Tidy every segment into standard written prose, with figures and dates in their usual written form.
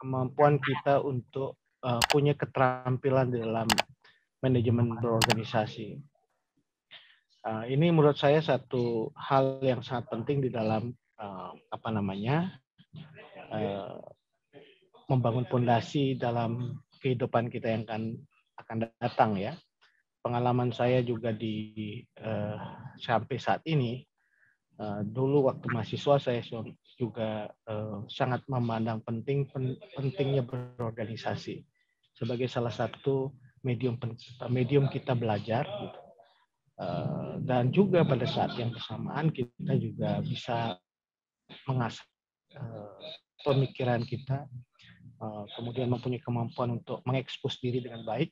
kemampuan kita untuk punya keterampilan dalam manajemen berorganisasi. Ini menurut saya satu hal yang sangat penting di dalam membangun fondasi dalam kehidupan kita yang akan datang ya. Pengalaman saya juga sampai saat ini, dulu waktu mahasiswa saya juga sangat memandang pentingnya berorganisasi sebagai salah satu medium kita belajar gitu. Dan juga pada saat yang bersamaan kita juga bisa mengasah pemikiran kita, kemudian mempunyai kemampuan untuk mengekspos diri dengan baik,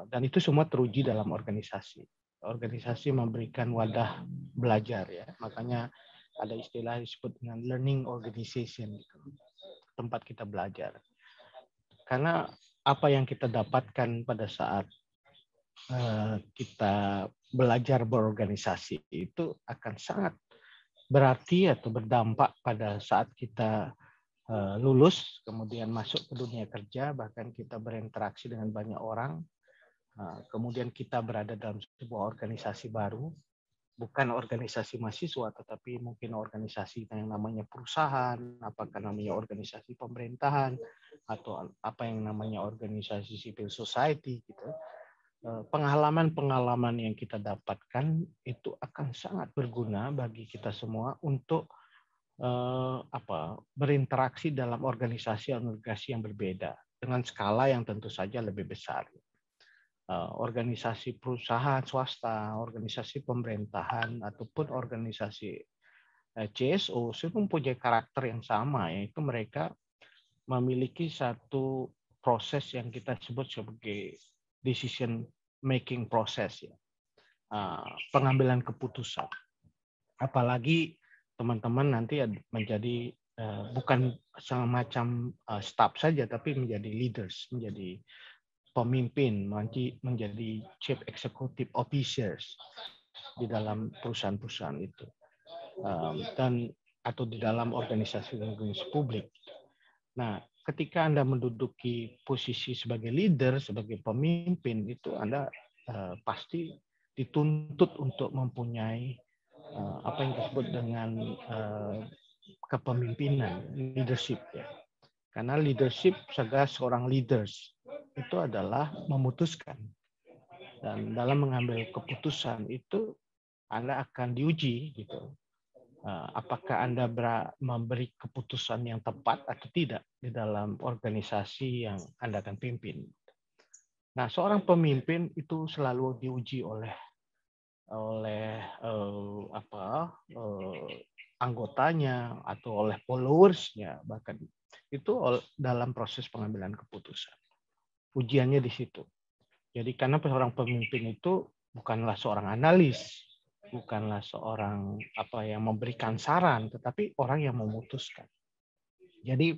dan itu semua teruji dalam organisasi. Organisasi memberikan wadah belajar ya, makanya ada istilah disebut dengan learning organization, gitu. Tempat kita belajar. Karena apa yang kita dapatkan pada saat kita belajar berorganisasi itu akan sangat berarti atau berdampak pada saat kita lulus, kemudian masuk ke dunia kerja, bahkan kita berinteraksi dengan banyak orang, kemudian kita berada dalam sebuah organisasi baru, bukan organisasi mahasiswa, tetapi mungkin organisasi yang namanya perusahaan, apakah namanya organisasi pemerintahan, atau apa yang namanya organisasi civil society, gitu. Pengalaman-pengalaman yang kita dapatkan itu akan sangat berguna bagi kita semua untuk berinteraksi dalam organisasi yang berbeda dengan skala yang tentu saja lebih besar. Organisasi perusahaan swasta, organisasi pemerintahan, ataupun organisasi CSO mempunyai karakter yang sama, yaitu mereka memiliki satu proses yang kita sebut sebagai decision making process, ya. Pengambilan keputusan. Apalagi teman-teman nanti menjadi bukan semacam staff saja, tapi menjadi leaders, menjadi pemimpin, menjadi chief executive officers di dalam perusahaan-perusahaan itu, dan atau di dalam organisasi publik. Nah, ketika Anda menduduki posisi sebagai leader, sebagai pemimpin, itu Anda pasti dituntut untuk mempunyai apa yang disebut dengan kepemimpinan, leadership, ya. Karena leadership seorang leaders itu adalah memutuskan, dan dalam mengambil keputusan itu Anda akan diuji, gitu. Apakah Anda memberi keputusan yang tepat atau tidak di dalam organisasi yang Anda akan pimpin. Nah, seorang pemimpin itu selalu diuji oleh anggotanya atau oleh followersnya, bahkan itu dalam proses pengambilan keputusan. Ujiannya di situ. Jadi karena seorang pemimpin itu bukanlah seorang analis, bukanlah seorang yang memberikan saran, tetapi orang yang memutuskan. Jadi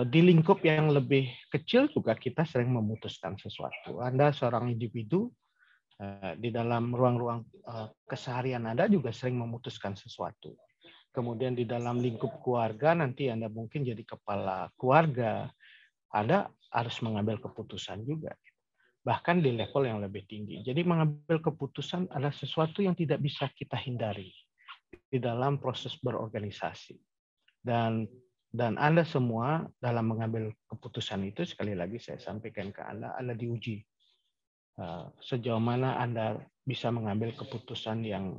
di lingkup yang lebih kecil juga kita sering memutuskan sesuatu. Anda seorang individu, di dalam ruang-ruang keseharian Anda juga sering memutuskan sesuatu. Kemudian di dalam lingkup keluarga, nanti Anda mungkin jadi kepala keluarga, Anda harus mengambil keputusan juga. Bahkan di level yang lebih tinggi. Jadi mengambil keputusan adalah sesuatu yang tidak bisa kita hindari di dalam proses berorganisasi. Dan Anda semua dalam mengambil keputusan itu, sekali lagi saya sampaikan ke Anda diuji. Sejauh mana Anda bisa mengambil keputusan yang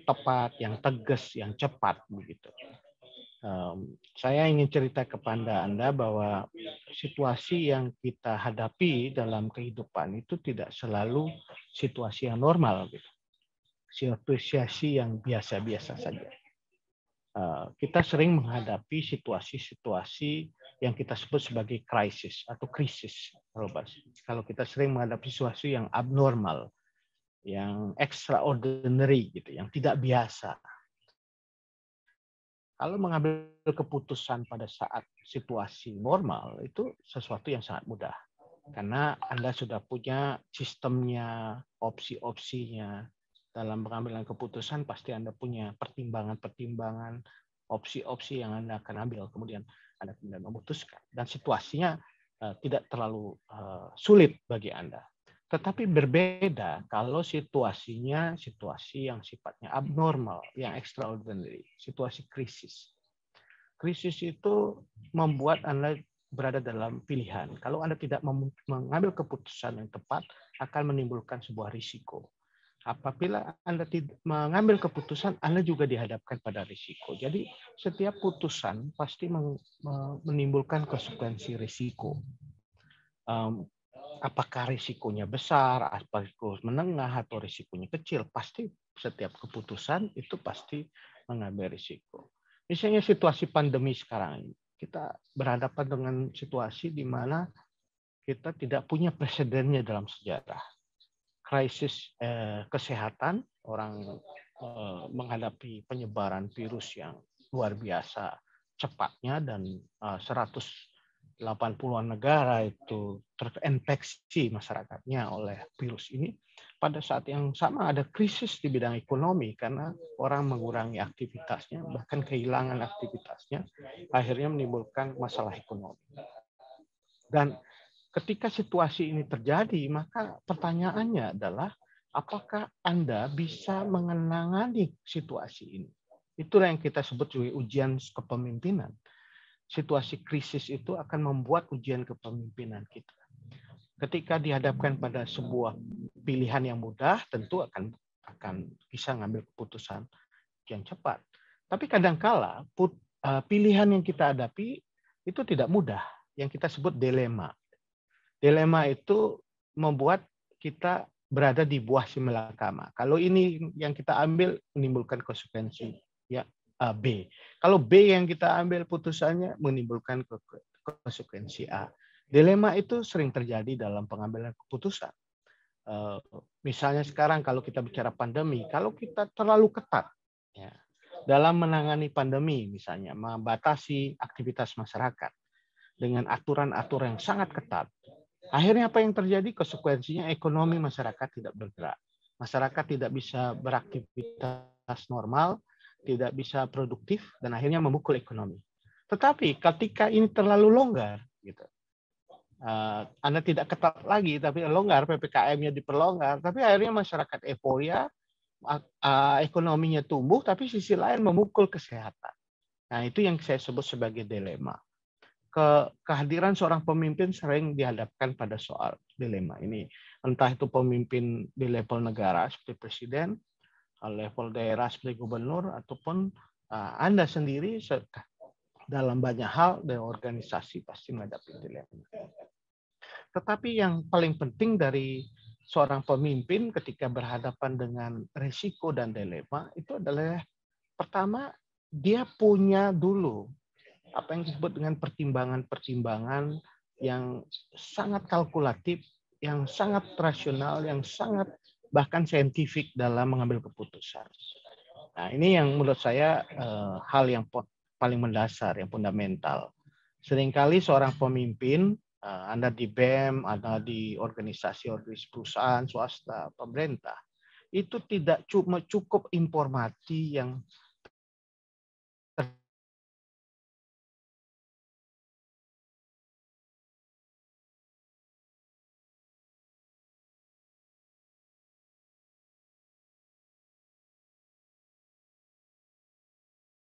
tepat, yang tegas, yang cepat, begitu. Saya ingin cerita kepada Anda bahwa situasi yang kita hadapi dalam kehidupan itu tidak selalu situasi yang normal, gitu. Situasi yang biasa-biasa saja. Kita sering menghadapi situasi-situasi yang kita sebut sebagai krisis atau krisis. Kalau kita sering menghadapi situasi yang abnormal, yang extraordinary, gitu, yang tidak biasa. Kalau mengambil keputusan pada saat situasi normal itu sesuatu yang sangat mudah. Karena Anda sudah punya sistemnya, opsi-opsinya. Dalam pengambilan keputusan pasti Anda punya pertimbangan-pertimbangan, opsi-opsi yang Anda akan ambil. Kemudian Anda kemudian memutuskan. Dan situasinya tidak terlalu sulit bagi Anda. Tetapi berbeda kalau situasinya situasi yang sifatnya abnormal, yang extraordinary, situasi krisis. Krisis itu membuat Anda berada dalam pilihan. Kalau Anda tidak mengambil keputusan yang tepat, akan menimbulkan sebuah risiko. Apabila Anda tidak mengambil keputusan, Anda juga dihadapkan pada risiko. Jadi setiap putusan pasti menimbulkan konsekuensi risiko. Apakah risikonya besar, apakah risiko menengah, atau risikonya kecil, pasti setiap keputusan itu pasti mengambil risiko. Misalnya situasi pandemi sekarang ini, kita berhadapan dengan situasi di mana kita tidak punya presidennya dalam sejarah. Krisis kesehatan, orang menghadapi penyebaran virus yang luar biasa cepatnya, dan 180-an negara itu terinfeksi masyarakatnya oleh virus ini. Pada saat yang sama ada krisis di bidang ekonomi karena orang mengurangi aktivitasnya, bahkan kehilangan aktivitasnya, akhirnya menimbulkan masalah ekonomi. Dan ketika situasi ini terjadi, maka pertanyaannya adalah apakah Anda bisa menangani situasi ini? Itulah yang kita sebut sebagai ujian kepemimpinan. Situasi krisis itu akan membuat ujian kepemimpinan kita. Ketika dihadapkan pada sebuah pilihan yang mudah, tentu akan bisa mengambil keputusan yang cepat. Tapi kadangkala pilihan yang kita hadapi itu tidak mudah, yang kita sebut dilema. Dilema itu membuat kita berada di buah si malakama. Kalau ini yang kita ambil menimbulkan konsekuensi ya B. Kalau B yang kita ambil putusannya menimbulkan konsekuensi A. Dilema itu sering terjadi dalam pengambilan keputusan. Misalnya sekarang kalau kita bicara pandemi, kalau kita terlalu ketat ya, dalam menangani pandemi, misalnya membatasi aktivitas masyarakat dengan aturan-aturan yang sangat ketat, akhirnya apa yang terjadi? Konsekuensinya ekonomi masyarakat tidak bergerak. Masyarakat tidak bisa beraktivitas normal, tidak bisa produktif, dan akhirnya memukul ekonomi. Tetapi ketika ini terlalu longgar, gitu, Anda tidak ketat lagi, tapi longgar, PPKM-nya diperlonggar, tapi akhirnya masyarakat euforia, ekonominya tumbuh, tapi sisi lain memukul kesehatan. Nah, itu yang saya sebut sebagai dilema. Kehadiran seorang pemimpin sering dihadapkan pada soal dilema ini. Entah itu pemimpin di level negara seperti presiden, level daerah seperti gubernur, ataupun Anda sendiri dalam banyak hal dan organisasi pasti menghadapi dilema. Tetapi yang paling penting dari seorang pemimpin ketika berhadapan dengan risiko dan dilema itu adalah pertama, dia punya dulu apa yang disebut dengan pertimbangan-pertimbangan yang sangat kalkulatif, yang sangat rasional, yang sangat bahkan saintifik dalam mengambil keputusan. Nah, ini yang menurut saya hal yang paling mendasar, yang fundamental. Seringkali seorang pemimpin, Anda di BEM, Anda di organisasi perusahaan, swasta, pemerintah, itu tidak cuma cukup informasi yang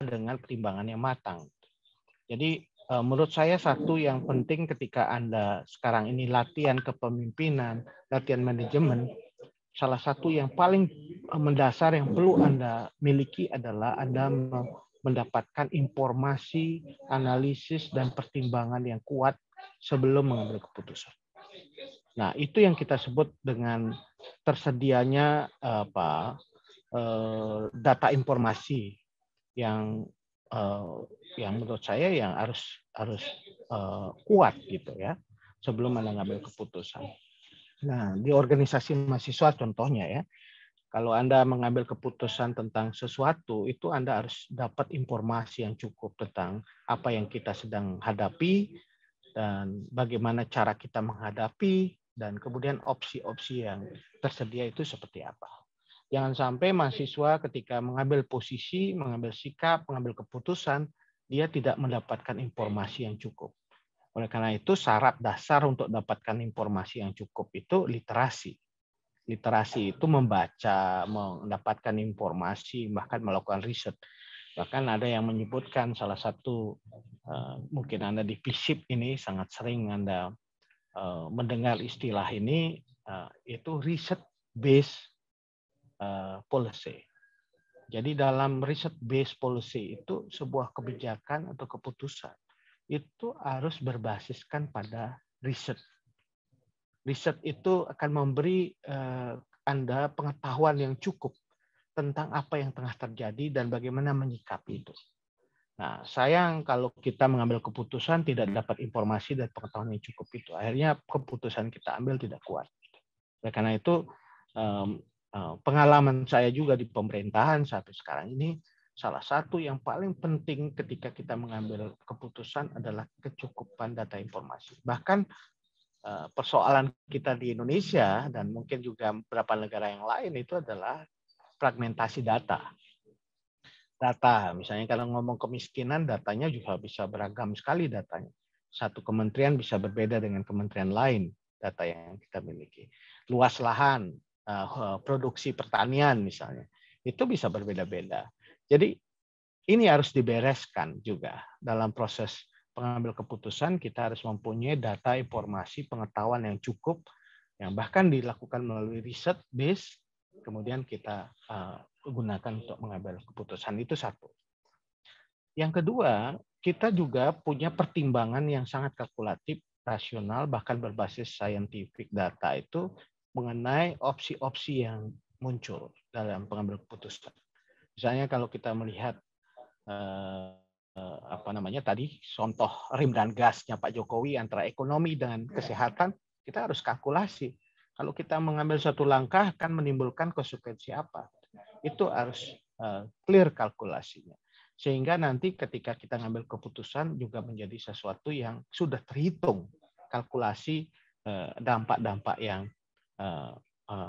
dengan pertimbangan yang matang. Jadi menurut saya satu yang penting ketika Anda sekarang ini latihan kepemimpinan, latihan manajemen, salah satu yang paling mendasar yang perlu Anda miliki adalah Anda mendapatkan informasi, analisis, dan pertimbangan yang kuat sebelum mengambil keputusan. Nah, itu yang kita sebut dengan tersedianya data informasi yang menurut saya yang harus kuat gitu ya sebelum Anda ngambil keputusan. Nah, di organisasi mahasiswa contohnya ya, kalau Anda mengambil keputusan tentang sesuatu, itu Anda harus dapat informasi yang cukup tentang apa yang kita sedang hadapi dan bagaimana cara kita menghadapi dan kemudian opsi-opsi yang tersedia itu seperti apa. Jangan sampai mahasiswa ketika mengambil posisi, mengambil sikap, mengambil keputusan, dia tidak mendapatkan informasi yang cukup. Oleh karena itu, syarat dasar untuk dapatkan informasi yang cukup itu literasi. Literasi itu membaca, mendapatkan informasi, bahkan melakukan riset. Bahkan ada yang menyebutkan salah satu, mungkin Anda di FISIP ini sangat sering Anda mendengar istilah ini, itu riset based policy. Jadi dalam riset based policy itu sebuah kebijakan atau keputusan itu harus berbasiskan pada riset. Riset itu akan memberi Anda pengetahuan yang cukup tentang apa yang tengah terjadi dan bagaimana menyikapi itu. Nah, sayang kalau kita mengambil keputusan tidak dapat informasi dan pengetahuan yang cukup itu. Akhirnya keputusan kita ambil tidak kuat. Oleh karena itu, pengalaman saya juga di pemerintahan sampai sekarang ini, salah satu yang paling penting ketika kita mengambil keputusan adalah kecukupan data informasi. Bahkan persoalan kita di Indonesia dan mungkin juga beberapa negara yang lain itu adalah fragmentasi data. Data, misalnya kalau ngomong kemiskinan, datanya juga bisa beragam sekali datanya. Satu kementerian bisa berbeda dengan kementerian lain, data yang kita miliki. Luas lahan, produksi pertanian misalnya, itu bisa berbeda-beda. Jadi ini harus dibereskan juga dalam proses pengambil keputusan. Kita harus mempunyai data, informasi, pengetahuan yang cukup, yang bahkan dilakukan melalui riset base, kemudian kita gunakan untuk mengambil keputusan. Itu satu. Yang kedua, kita juga punya pertimbangan yang sangat kalkulatif, rasional, bahkan berbasis scientific data itu mengenai opsi-opsi yang muncul dalam pengambil keputusan. Misalnya kalau kita melihat tadi contoh rem dan gasnya Pak Jokowi antara ekonomi dan kesehatan, kita harus kalkulasi. Kalau kita mengambil satu langkah akan menimbulkan konsekuensi apa? Itu harus clear kalkulasinya. Sehingga nanti ketika kita ngambil keputusan juga menjadi sesuatu yang sudah terhitung kalkulasi dampak-dampak yang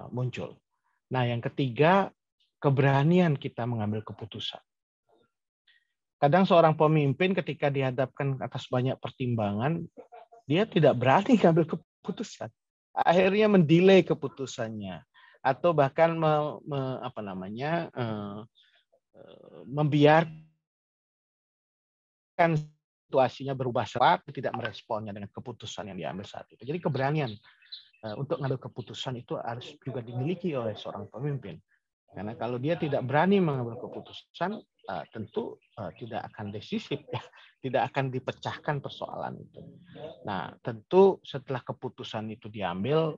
muncul. Nah, yang ketiga, keberanian kita mengambil keputusan. Kadang seorang pemimpin ketika dihadapkan atas banyak pertimbangan, dia tidak berani mengambil keputusan. Akhirnya mendelay keputusannya atau bahkan membiarkan situasinya berubah cepat, tidak meresponnya dengan keputusan yang diambil saat itu. Jadi keberanian untuk mengambil keputusan itu harus juga dimiliki oleh seorang pemimpin. Karena kalau dia tidak berani mengambil keputusan, tentu tidak akan decisif, ya. Tidak akan dipecahkan persoalan itu. Nah, tentu setelah keputusan itu diambil,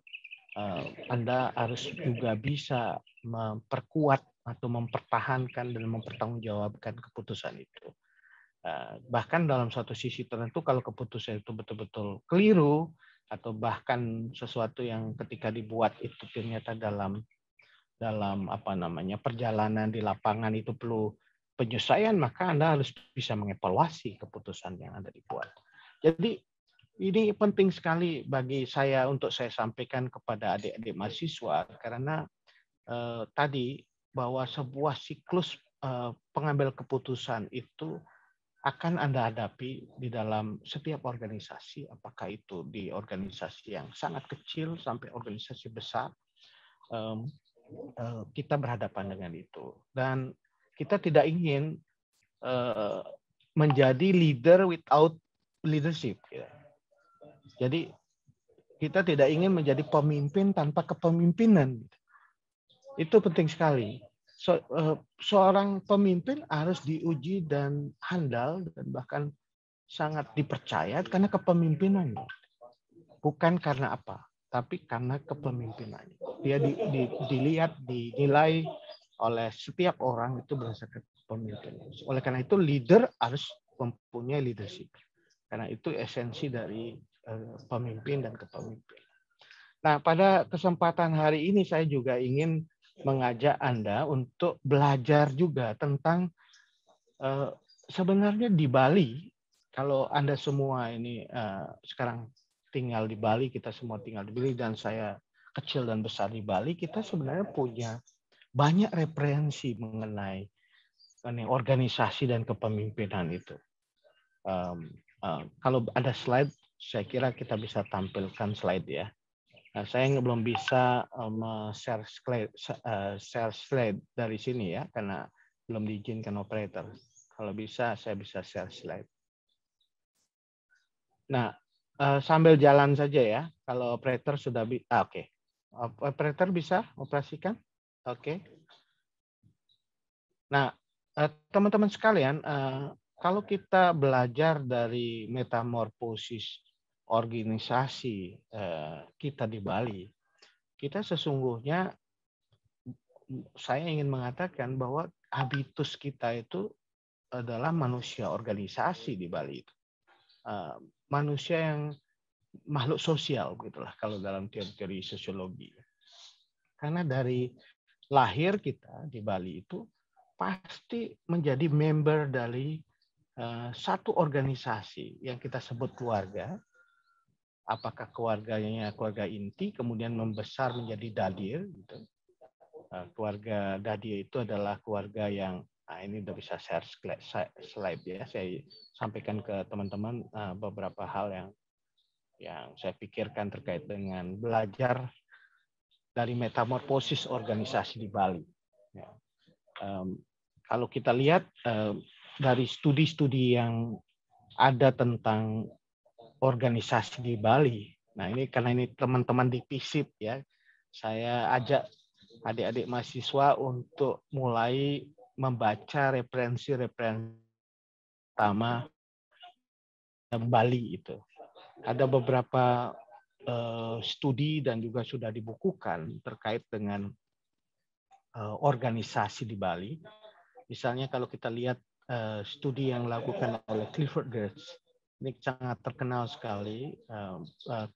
Anda harus juga bisa memperkuat atau mempertahankan dan mempertanggungjawabkan keputusan itu. Bahkan dalam satu sisi tertentu kalau keputusan itu betul-betul keliru atau bahkan sesuatu yang ketika dibuat itu ternyata dalam perjalanan di lapangan itu perlu penyesuaian, maka Anda harus bisa mengevaluasi keputusan yang Anda dibuat. Jadi ini penting sekali bagi saya untuk saya sampaikan kepada adik-adik mahasiswa karena tadi bahwa sebuah siklus pengambil keputusan itu akan Anda hadapi di dalam setiap organisasi, apakah itu di organisasi yang sangat kecil sampai organisasi besar, kita berhadapan dengan itu. Dan kita tidak ingin menjadi leader without leadership. Jadi kita tidak ingin menjadi pemimpin tanpa kepemimpinan. Itu penting sekali. Seorang pemimpin harus diuji dan handal dan bahkan sangat dipercaya karena kepemimpinannya. Bukan karena apa, tapi karena kepemimpinannya. Dia dilihat, dinilai oleh setiap orang itu berdasarkan kepemimpinan. Oleh karena itu leader harus mempunyai leadership. Karena itu esensi dari pemimpin dan kepemimpinan. Nah, pada kesempatan hari ini saya juga ingin mengajak Anda untuk belajar juga tentang sebenarnya di Bali, kalau Anda semua ini sekarang tinggal di Bali, kita semua tinggal di Bali, dan saya kecil dan besar di Bali, kita sebenarnya punya banyak referensi mengenai organisasi dan kepemimpinan itu. Kalau ada slide, saya kira kita bisa tampilkan slide ya. Nah, saya belum bisa share slide dari sini ya, karena belum diizinkan operator. Kalau bisa, saya bisa share slide. Nah, sambil jalan saja ya. Kalau operator sudah oke. Operator bisa operasikan? Oke. Nah, teman-teman sekalian, kalau kita belajar dari metamorfosis organisasi kita di Bali, kita sesungguhnya, saya ingin mengatakan bahwa habitus kita itu adalah manusia organisasi di Bali. Manusia yang makhluk sosial, begitulah kalau dalam teori sosiologi. Karena dari lahir kita di Bali itu pasti menjadi member dari satu organisasi yang kita sebut keluarga. Apakah keluarganya keluarga inti, kemudian membesar menjadi dadir. Gitu. Keluarga dadir itu adalah keluarga yang, ini udah bisa share slide ya. Saya sampaikan ke teman-teman beberapa hal yang saya pikirkan terkait dengan belajar dari metamorfosis organisasi di Bali. Ya. Kalau kita lihat dari studi-studi yang ada tentang organisasi di Bali, nah ini karena ini teman-teman di FISIP ya, saya ajak adik-adik mahasiswa untuk mulai membaca referensi-referensi pertama Bali itu. Ada beberapa studi dan juga sudah dibukukan terkait dengan organisasi di Bali. Misalnya kalau kita lihat studi yang dilakukan oleh Clifford Geertz, ini sangat terkenal sekali.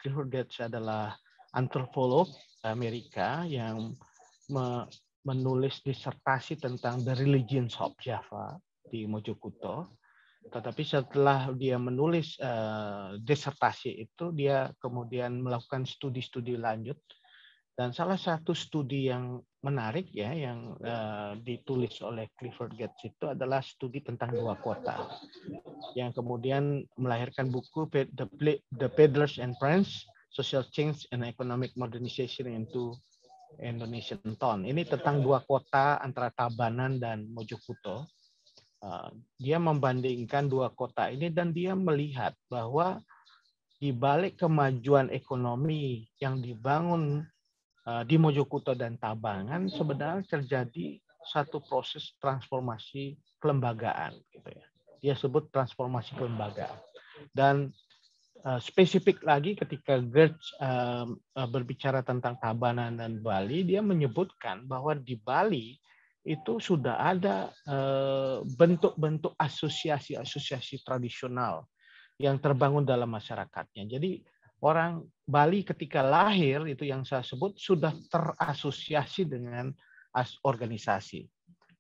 Clifford Geertz adalah antropolog Amerika yang menulis disertasi tentang The Religions of Java di Mojokerto. Tetapi setelah dia menulis disertasi itu, dia kemudian melakukan studi-studi lanjut. Dan salah satu studi yang menarik ya, yang ditulis oleh Clifford Geertz itu adalah studi tentang dua kota, yang kemudian melahirkan buku The Peddlers and Friends, Social Change and Economic Modernization into Indonesian Town. Ini tentang dua kota antara Tabanan dan Mojokerto. Dia membandingkan dua kota ini dan dia melihat bahwa di balik kemajuan ekonomi yang dibangun di Mojokerto dan Tabanan sebenarnya terjadi satu proses transformasi kelembagaan, gitu ya. Dia sebut transformasi kelembagaan. Dan spesifik lagi ketika Geertz berbicara tentang Tabanan dan Bali, dia menyebutkan bahwa di Bali itu sudah ada bentuk-bentuk asosiasi-asosiasi tradisional yang terbangun dalam masyarakatnya. Jadi orang Bali ketika lahir itu yang saya sebut sudah terasosiasi dengan organisasi.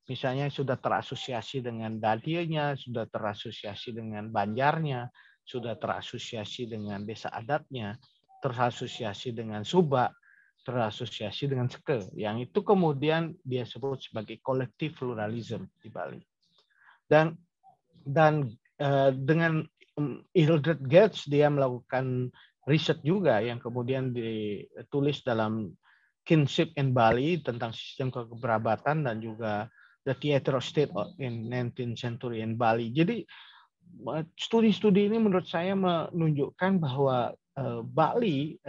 Misalnya sudah terasosiasi dengan dadirnya, sudah terasosiasi dengan banjarnya, sudah terasosiasi dengan desa adatnya, terasosiasi dengan subak, terasosiasi dengan seke. Yang itu kemudian dia sebut sebagai collective pluralism di Bali. Dan dengan Hildred Geertz dia melakukan riset juga yang kemudian ditulis dalam Kinship in Bali tentang sistem kekerabatan dan juga The Theater of State in 19th Century in Bali. Jadi studi-studi ini menurut saya menunjukkan bahwa Bali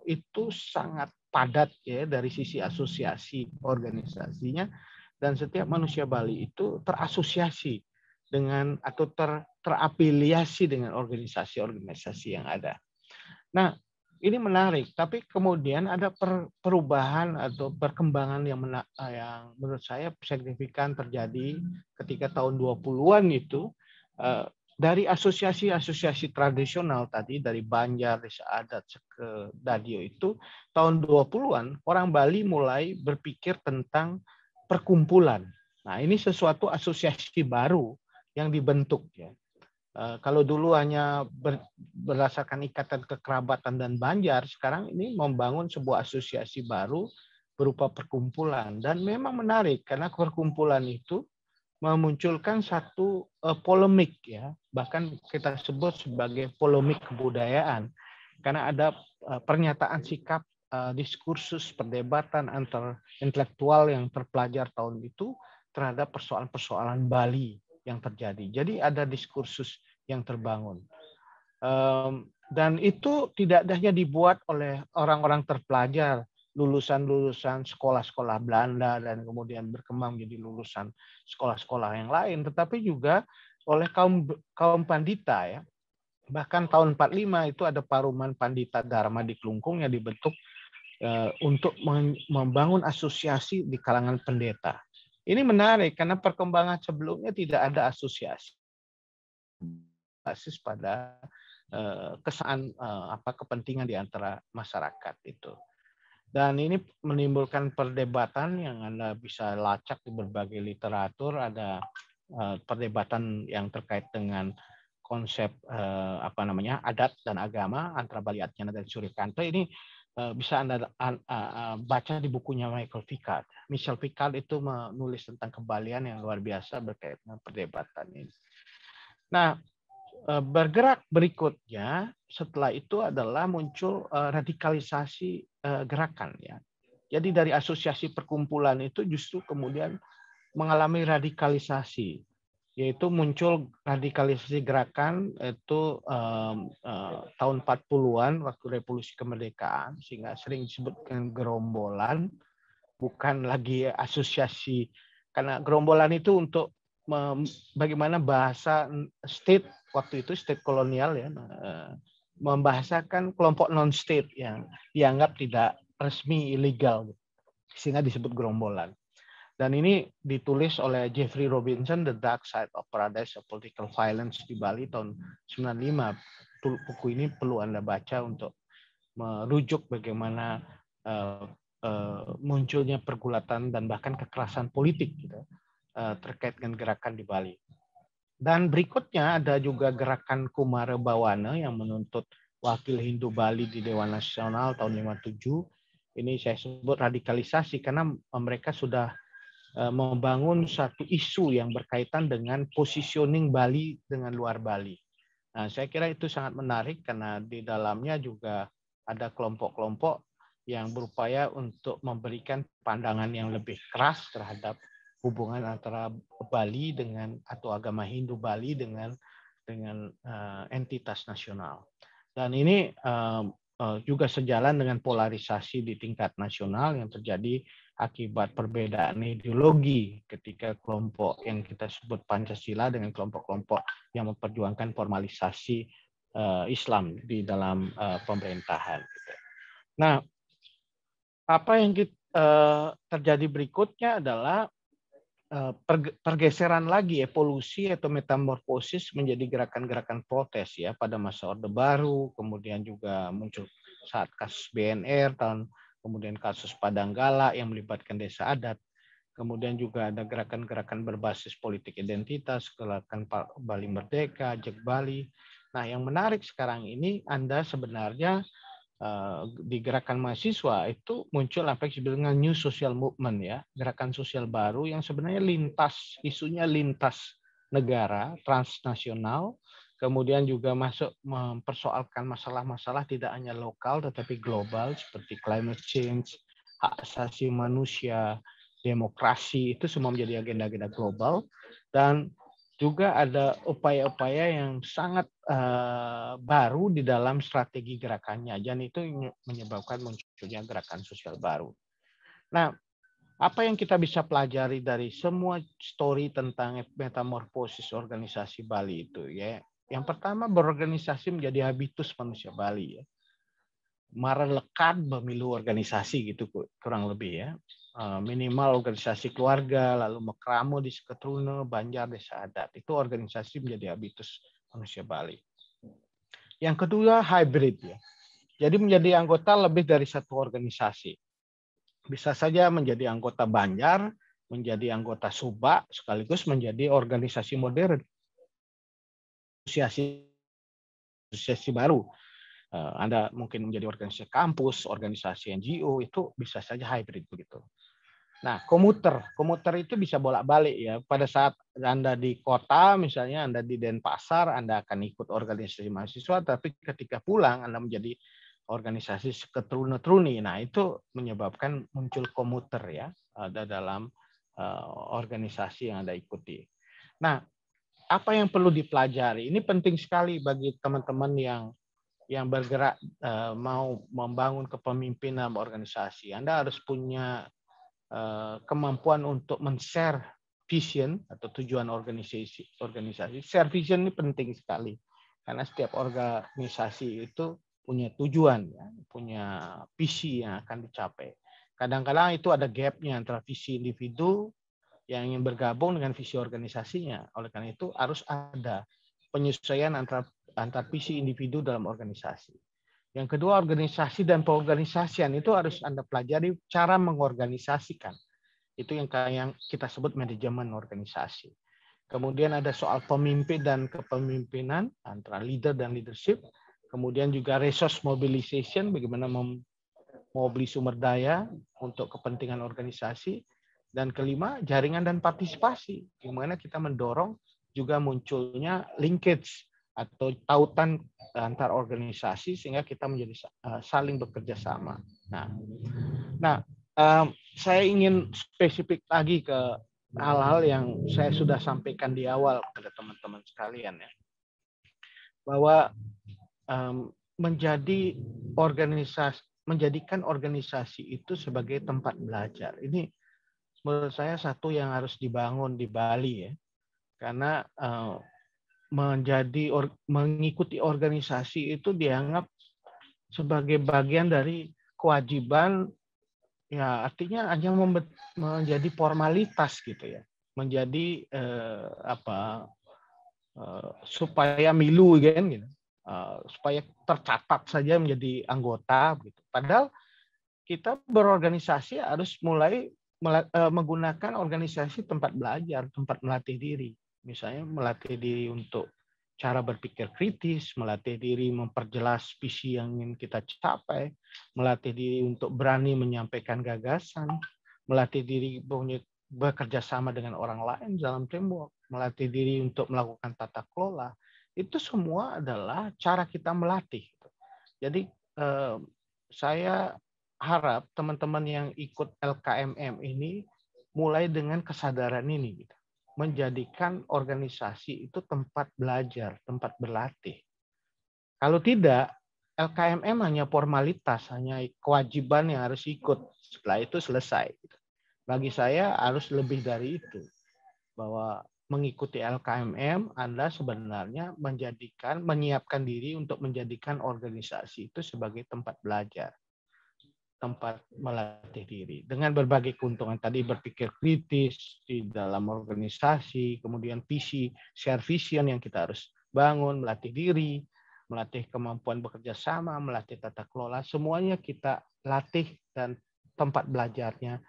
itu sangat padat ya dari sisi asosiasi organisasinya, dan setiap manusia Bali itu terasosiasi dengan atau terafiliasi dengan organisasi-organisasi yang ada. Nah, ini menarik, tapi kemudian ada perubahan atau perkembangan yang menurut saya signifikan terjadi ketika tahun 20-an itu, dari asosiasi-asosiasi tradisional tadi, dari Banjar, desa adat, ke Dadio itu, tahun 20-an orang Bali mulai berpikir tentang perkumpulan. Nah, ini sesuatu asosiasi baru yang dibentuk ya. Kalau dulu hanya berdasarkan ikatan kekerabatan dan Banjar, sekarang ini membangun sebuah asosiasi baru berupa perkumpulan. Dan memang menarik karena perkumpulan itu memunculkan satu polemik ya, bahkan kita sebut sebagai polemik kebudayaan, karena ada pernyataan sikap diskursus perdebatan antar intelektual yang terpelajar tahun itu terhadap persoalan-persoalan Bali yang terjadi. Jadi ada diskursus yang terbangun. Dan itu tidak hanya dibuat oleh orang-orang terpelajar, lulusan-lulusan sekolah-sekolah Belanda dan kemudian berkembang menjadi lulusan sekolah-sekolah yang lain, tetapi juga oleh kaum pandita ya. Bahkan tahun 45 itu ada Paruman Pandita Dharma di Kelungkung yang dibentuk untuk membangun asosiasi di kalangan pendeta. Ini menarik karena perkembangan sebelumnya tidak ada asosiasi basis pada kepentingan di antara masyarakat itu. Dan ini menimbulkan perdebatan yang Anda bisa lacak di berbagai literatur. Ada perdebatan yang terkait dengan konsep adat dan agama antara Bali Atyana dan Suryakanto. Ini bisa Anda baca di bukunya Michael Picard. Michel Picard itu menulis tentang kebalian yang luar biasa berkaitan dengan perdebatan ini. Nah, bergerak berikutnya setelah itu adalah muncul radikalisasi gerakan ya. Jadi dari asosiasi perkumpulan itu justru kemudian mengalami radikalisasi, yaitu muncul radikalisasi gerakan itu tahun 40-an waktu revolusi kemerdekaan, sehingga sering disebutkan gerombolan, bukan lagi asosiasi, karena gerombolan itu untuk bagaimana bahasa state waktu itu, state kolonial ya, membahasakan kelompok non-state yang dianggap tidak resmi, ilegal, sehingga disebut gerombolan. Dan ini ditulis oleh Jeffrey Robinson, The Dark Side of Paradise of Political Violence di Bali tahun 95. Buku ini perlu Anda baca untuk merujuk bagaimana munculnya pergulatan dan bahkan kekerasan politik gitu, terkait dengan gerakan di Bali. Dan berikutnya ada juga gerakan Kumara Bawana yang menuntut wakil Hindu Bali di Dewan Nasional tahun 57. Ini saya sebut radikalisasi karena mereka sudah membangun satu isu yang berkaitan dengan positioning Bali dengan luar Bali. Nah, saya kira itu sangat menarik karena di dalamnya juga ada kelompok-kelompok yang berupaya untuk memberikan pandangan yang lebih keras terhadap hubungan antara Bali dengan atau agama Hindu Bali dengan entitas nasional. Dan ini juga sejalan dengan polarisasi di tingkat nasional yang terjadi akibat perbedaan ideologi ketika kelompok yang kita sebut Pancasila dengan kelompok-kelompok yang memperjuangkan formalisasi Islam di dalam pemerintahan. Nah, apa yang terjadi berikutnya adalah pergeseran lagi, evolusi atau metamorfosis menjadi gerakan-gerakan protes ya pada masa Orde Baru, kemudian juga muncul saat kasus BNR kemudian kasus Padanggala yang melibatkan desa adat, kemudian juga ada gerakan-gerakan berbasis politik identitas, gerakan Bali Merdeka, Jek Bali. Nah, yang menarik sekarang ini Anda sebenarnya di gerakan mahasiswa itu muncul apa yang disebut dengan new social movement ya, gerakan sosial baru yang sebenarnya isunya lintas negara, transnasional, kemudian juga masuk mempersoalkan masalah-masalah tidak hanya lokal tetapi global seperti climate change, hak asasi manusia, demokrasi, itu semua menjadi agenda-agenda global. Dan juga ada upaya-upaya yang sangat baru di dalam strategi gerakannya, dan itu menyebabkan munculnya gerakan sosial baru. Nah, apa yang kita bisa pelajari dari semua story tentang metamorfosis organisasi Bali itu ya? Yang pertama, berorganisasi menjadi habitus manusia Bali ya. Marelekat pemilu organisasi gitu kurang lebih ya. Minimal organisasi keluarga, lalu Mekramo di Seketrune, Banjar, desa adat. Itu organisasi menjadi habitus manusia Bali. Yang kedua, hybrid ya. Jadi menjadi anggota lebih dari satu organisasi. Bisa saja menjadi anggota Banjar, menjadi anggota Suba, sekaligus menjadi organisasi modern. Asosiasi baru. Anda mungkin menjadi organisasi kampus, organisasi NGO, itu bisa saja hybrid begitu. Nah, komuter itu bisa bolak-balik ya. Pada saat Anda di kota, misalnya Anda di Denpasar, Anda akan ikut organisasi mahasiswa, tapi ketika pulang Anda menjadi organisasi keteruni. Nah, itu menyebabkan muncul komuter ya, ada dalam organisasi yang Anda ikuti. Nah, apa yang perlu dipelajari? Ini penting sekali bagi teman-teman yang bergerak mau membangun kepemimpinan organisasi. Anda harus punya kemampuan untuk men-share vision atau tujuan organisasi. Share vision ini penting sekali karena setiap organisasi itu punya tujuan, ya, punya visi yang akan dicapai. Kadang-kadang itu ada gapnya antara visi individu yang ingin bergabung dengan visi organisasinya. Oleh karena itu harus ada penyesuaian antar visi individu dalam organisasi. Yang kedua, organisasi dan pengorganisasian itu harus Anda pelajari cara mengorganisasikan. Itu yang kita sebut manajemen organisasi. Kemudian ada soal pemimpin dan kepemimpinan antara leader dan leadership. Kemudian juga resource mobilization, bagaimana memobilisasi sumber daya untuk kepentingan organisasi. Dan kelima, jaringan dan partisipasi. Bagaimana kita mendorong juga munculnya linkage atau tautan antar organisasi sehingga kita menjadi saling bekerja sama. Nah, saya ingin spesifik lagi ke hal-hal yang saya sudah sampaikan di awal kepada teman-teman sekalian ya, bahwa menjadikan organisasi itu sebagai tempat belajar. Ini menurut saya satu yang harus dibangun di Bali ya, karena mengikuti organisasi itu dianggap sebagai bagian dari kewajiban, ya artinya hanya menjadi formalitas gitu ya, menjadi supaya milu kan gitu, supaya tercatat saja menjadi anggota gitu. Padahal kita berorganisasi harus mulai menggunakan organisasi tempat belajar, tempat melatih diri. Misalnya melatih diri untuk cara berpikir kritis, melatih diri memperjelas visi yang ingin kita capai, melatih diri untuk berani menyampaikan gagasan, melatih diri bekerja sama dengan orang lain dalam teamwork, melatih diri untuk melakukan tata kelola. Itu semua adalah cara kita melatih. Jadi saya harap teman-teman yang ikut LKMM ini mulai dengan kesadaran ini, gitu. Menjadikan organisasi itu tempat belajar, tempat berlatih. Kalau tidak, LKMM hanya formalitas, hanya kewajiban yang harus ikut. Setelah itu selesai. Bagi saya harus lebih dari itu. Bahwa mengikuti LKMM, Anda sebenarnya menyiapkan diri untuk menjadikan organisasi itu sebagai tempat belajar, tempat melatih diri dengan berbagai keuntungan tadi, berpikir kritis di dalam organisasi, kemudian visi, share vision yang kita harus bangun, melatih diri, melatih kemampuan bekerja sama, melatih tata kelola, semuanya kita latih dan tempat belajarnya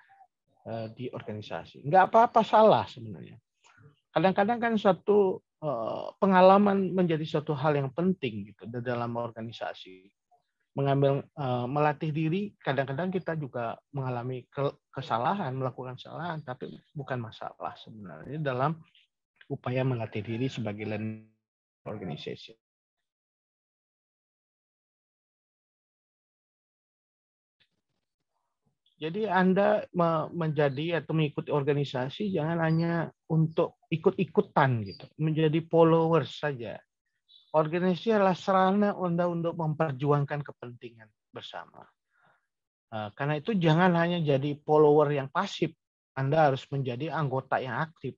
di organisasi. Nggak apa-apa salah sebenarnya. Kadang-kadang kan suatu pengalaman menjadi suatu hal yang penting gitu di dalam organisasi. Melatih diri, kadang-kadang kita juga mengalami kesalahan, melakukan kesalahan, tapi bukan masalah sebenarnya dalam upaya melatih diri sebagai learning organization. Jadi Anda menjadi atau mengikuti organisasi jangan hanya untuk ikut-ikutan gitu, menjadi followers saja. Organisasi adalah sarana Anda untuk memperjuangkan kepentingan bersama. Karena itu jangan hanya jadi follower yang pasif, Anda harus menjadi anggota yang aktif.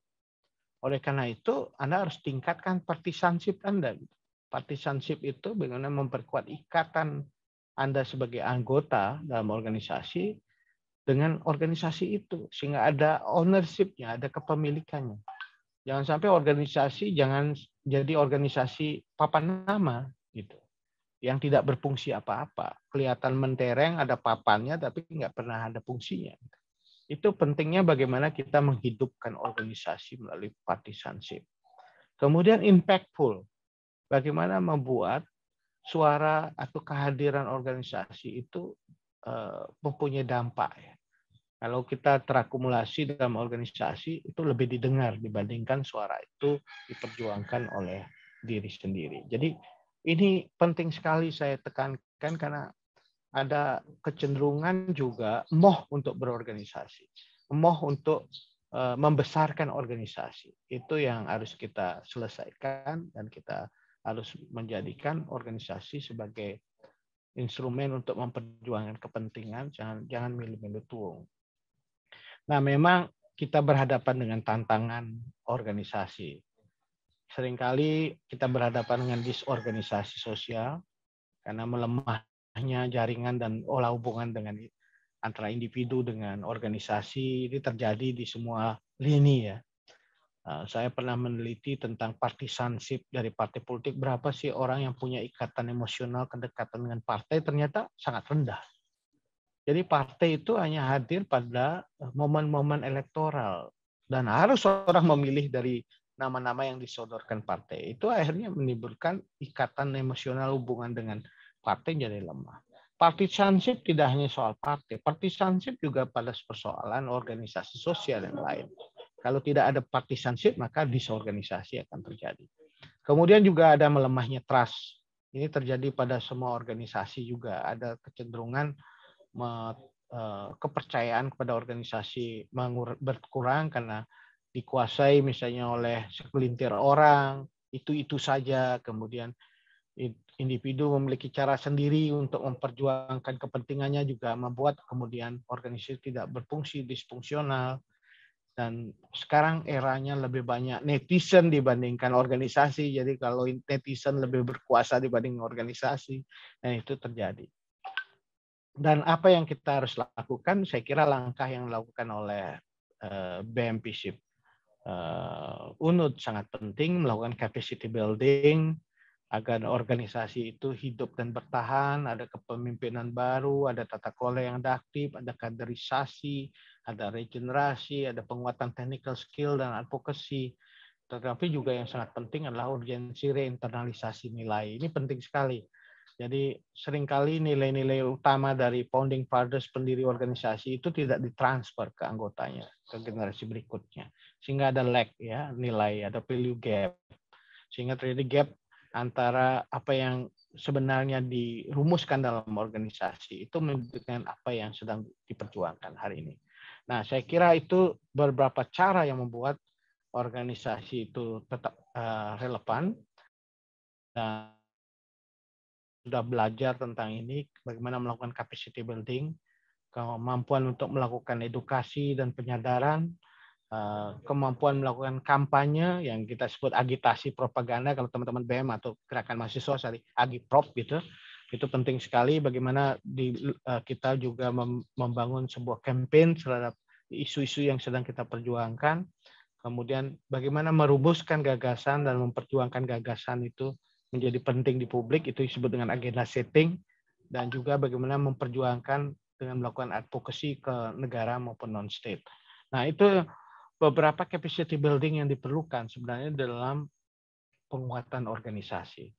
Oleh karena itu, Anda harus tingkatkan partisanship Anda. Partisanship itu bagaimana memperkuat ikatan Anda sebagai anggota dalam organisasi dengan organisasi itu, sehingga ada ownership-nya, ada kepemilikannya. Jangan sampai organisasi jangan jadi organisasi papan nama gitu, yang tidak berfungsi apa-apa. Kelihatan mentereng, ada papannya, tapi nggak pernah ada fungsinya. Itu pentingnya bagaimana kita menghidupkan organisasi melalui partisanship. Kemudian impactful, bagaimana membuat suara atau kehadiran organisasi itu mempunyai dampak. Ya. Kalau kita terakumulasi dalam organisasi, itu lebih didengar dibandingkan suara itu diperjuangkan oleh diri sendiri. Jadi ini penting sekali saya tekankan karena ada kecenderungan juga moh untuk berorganisasi, moh untuk membesarkan organisasi. Itu yang harus kita selesaikan dan kita harus menjadikan organisasi sebagai instrumen untuk memperjuangkan kepentingan, jangan milih-milih tuung. Nah, memang kita berhadapan dengan tantangan organisasi. Seringkali kita berhadapan dengan disorganisasi sosial karena melemahnya jaringan dan olah hubungan dengan antara individu dengan organisasi ini terjadi di semua lini ya. Saya pernah meneliti tentang partisanship dari partai politik. Berapa sih orang yang punya ikatan emosional, kedekatan dengan partai, ternyata sangat rendah. Jadi partai itu hanya hadir pada momen-momen elektoral. Dan harus orang memilih dari nama-nama yang disodorkan partai. Itu akhirnya menimbulkan ikatan emosional hubungan dengan partai jadi lemah. Partisanship tidak hanya soal partai. Partisanship juga pada persoalan organisasi sosial yang lain. Kalau tidak ada partisanship, maka disorganisasi akan terjadi. Kemudian juga ada melemahnya trust. Ini terjadi pada semua organisasi juga. Ada kecenderungan kepercayaan kepada organisasi berkurang karena dikuasai misalnya oleh segelintir orang, itu saja. Kemudian individu memiliki cara sendiri untuk memperjuangkan kepentingannya juga membuat kemudian organisasi tidak berfungsi, disfungsional. Dan sekarang eranya lebih banyak netizen dibandingkan organisasi. Jadi kalau netizen lebih berkuasa dibanding organisasi, nah itu terjadi. Dan apa yang kita harus lakukan, saya kira langkah yang dilakukan oleh BMPSIP UNUD sangat penting, melakukan capacity building, agar organisasi itu hidup dan bertahan, ada kepemimpinan baru, ada tata kelola yang aktif, ada kaderisasi, ada regenerasi, ada penguatan technical skill dan advocacy. Tetapi juga yang sangat penting adalah urgensi reinternalisasi nilai. Ini penting sekali. Jadi seringkali nilai-nilai utama dari founding fathers pendiri organisasi itu tidak ditransfer ke anggotanya, ke generasi berikutnya. Sehingga ada lag ya, nilai, ada value gap. Sehingga terjadi gap antara apa yang sebenarnya dirumuskan dalam organisasi itu dengan apa yang sedang diperjuangkan hari ini. Nah, saya kira itu beberapa cara yang membuat organisasi itu tetap relevan. Dan sudah belajar tentang ini, bagaimana melakukan capacity building, kemampuan untuk melakukan edukasi dan penyadaran, kemampuan melakukan kampanye yang kita sebut agitasi propaganda, kalau teman-teman BM atau gerakan mahasiswa sorry, agiprop gitu, itu penting sekali. Bagaimana kita juga membangun sebuah campaign terhadap isu-isu yang sedang kita perjuangkan, kemudian bagaimana merumuskan gagasan dan memperjuangkan gagasan itu menjadi penting di publik, itu disebut dengan agenda setting, dan juga bagaimana memperjuangkan dengan melakukan advocacy ke negara maupun non-state. Nah, itu beberapa capacity building yang diperlukan sebenarnya dalam penguatan organisasi.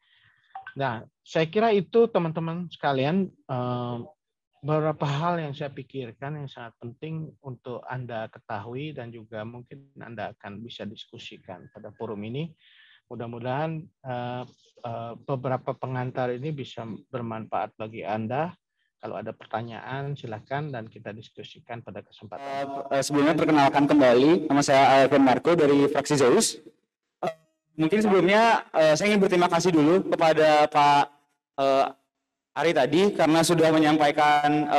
Nah, saya kira itu teman-teman sekalian beberapa hal yang saya pikirkan yang sangat penting untuk Anda ketahui dan juga mungkin Anda akan bisa diskusikan pada forum ini. Mudah-mudahan beberapa pengantar ini bisa bermanfaat bagi Anda. Kalau ada pertanyaan, silakan dan kita diskusikan pada kesempatan. Sebelumnya perkenalkan kembali, nama saya Alvin Marco dari fraksi Zeus. Mungkin sebelumnya saya ingin berterima kasih dulu kepada Pak Ari tadi karena sudah menyampaikan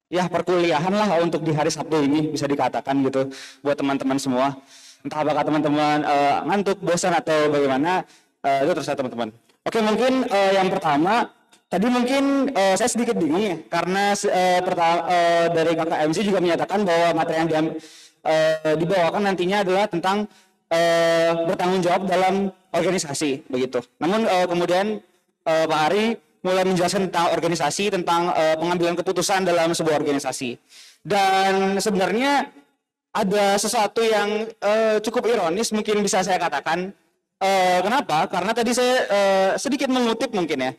ya perkuliahan lah untuk di hari Sabtu ini, bisa dikatakan gitu buat teman-teman semua. Entah apakah teman-teman ngantuk, bosan atau bagaimana, itu terserah teman-teman. Oke, mungkin yang pertama tadi mungkin saya sedikit bingung karena dari KKMC juga menyatakan bahwa materi yang dibawakan nantinya adalah tentang bertanggung jawab dalam organisasi begitu. Namun kemudian Pak Ari mulai menjelaskan tentang organisasi, tentang pengambilan keputusan dalam sebuah organisasi. Dan sebenarnya ada sesuatu yang cukup ironis mungkin bisa saya katakan. Kenapa? Karena tadi saya sedikit mengutip mungkin ya.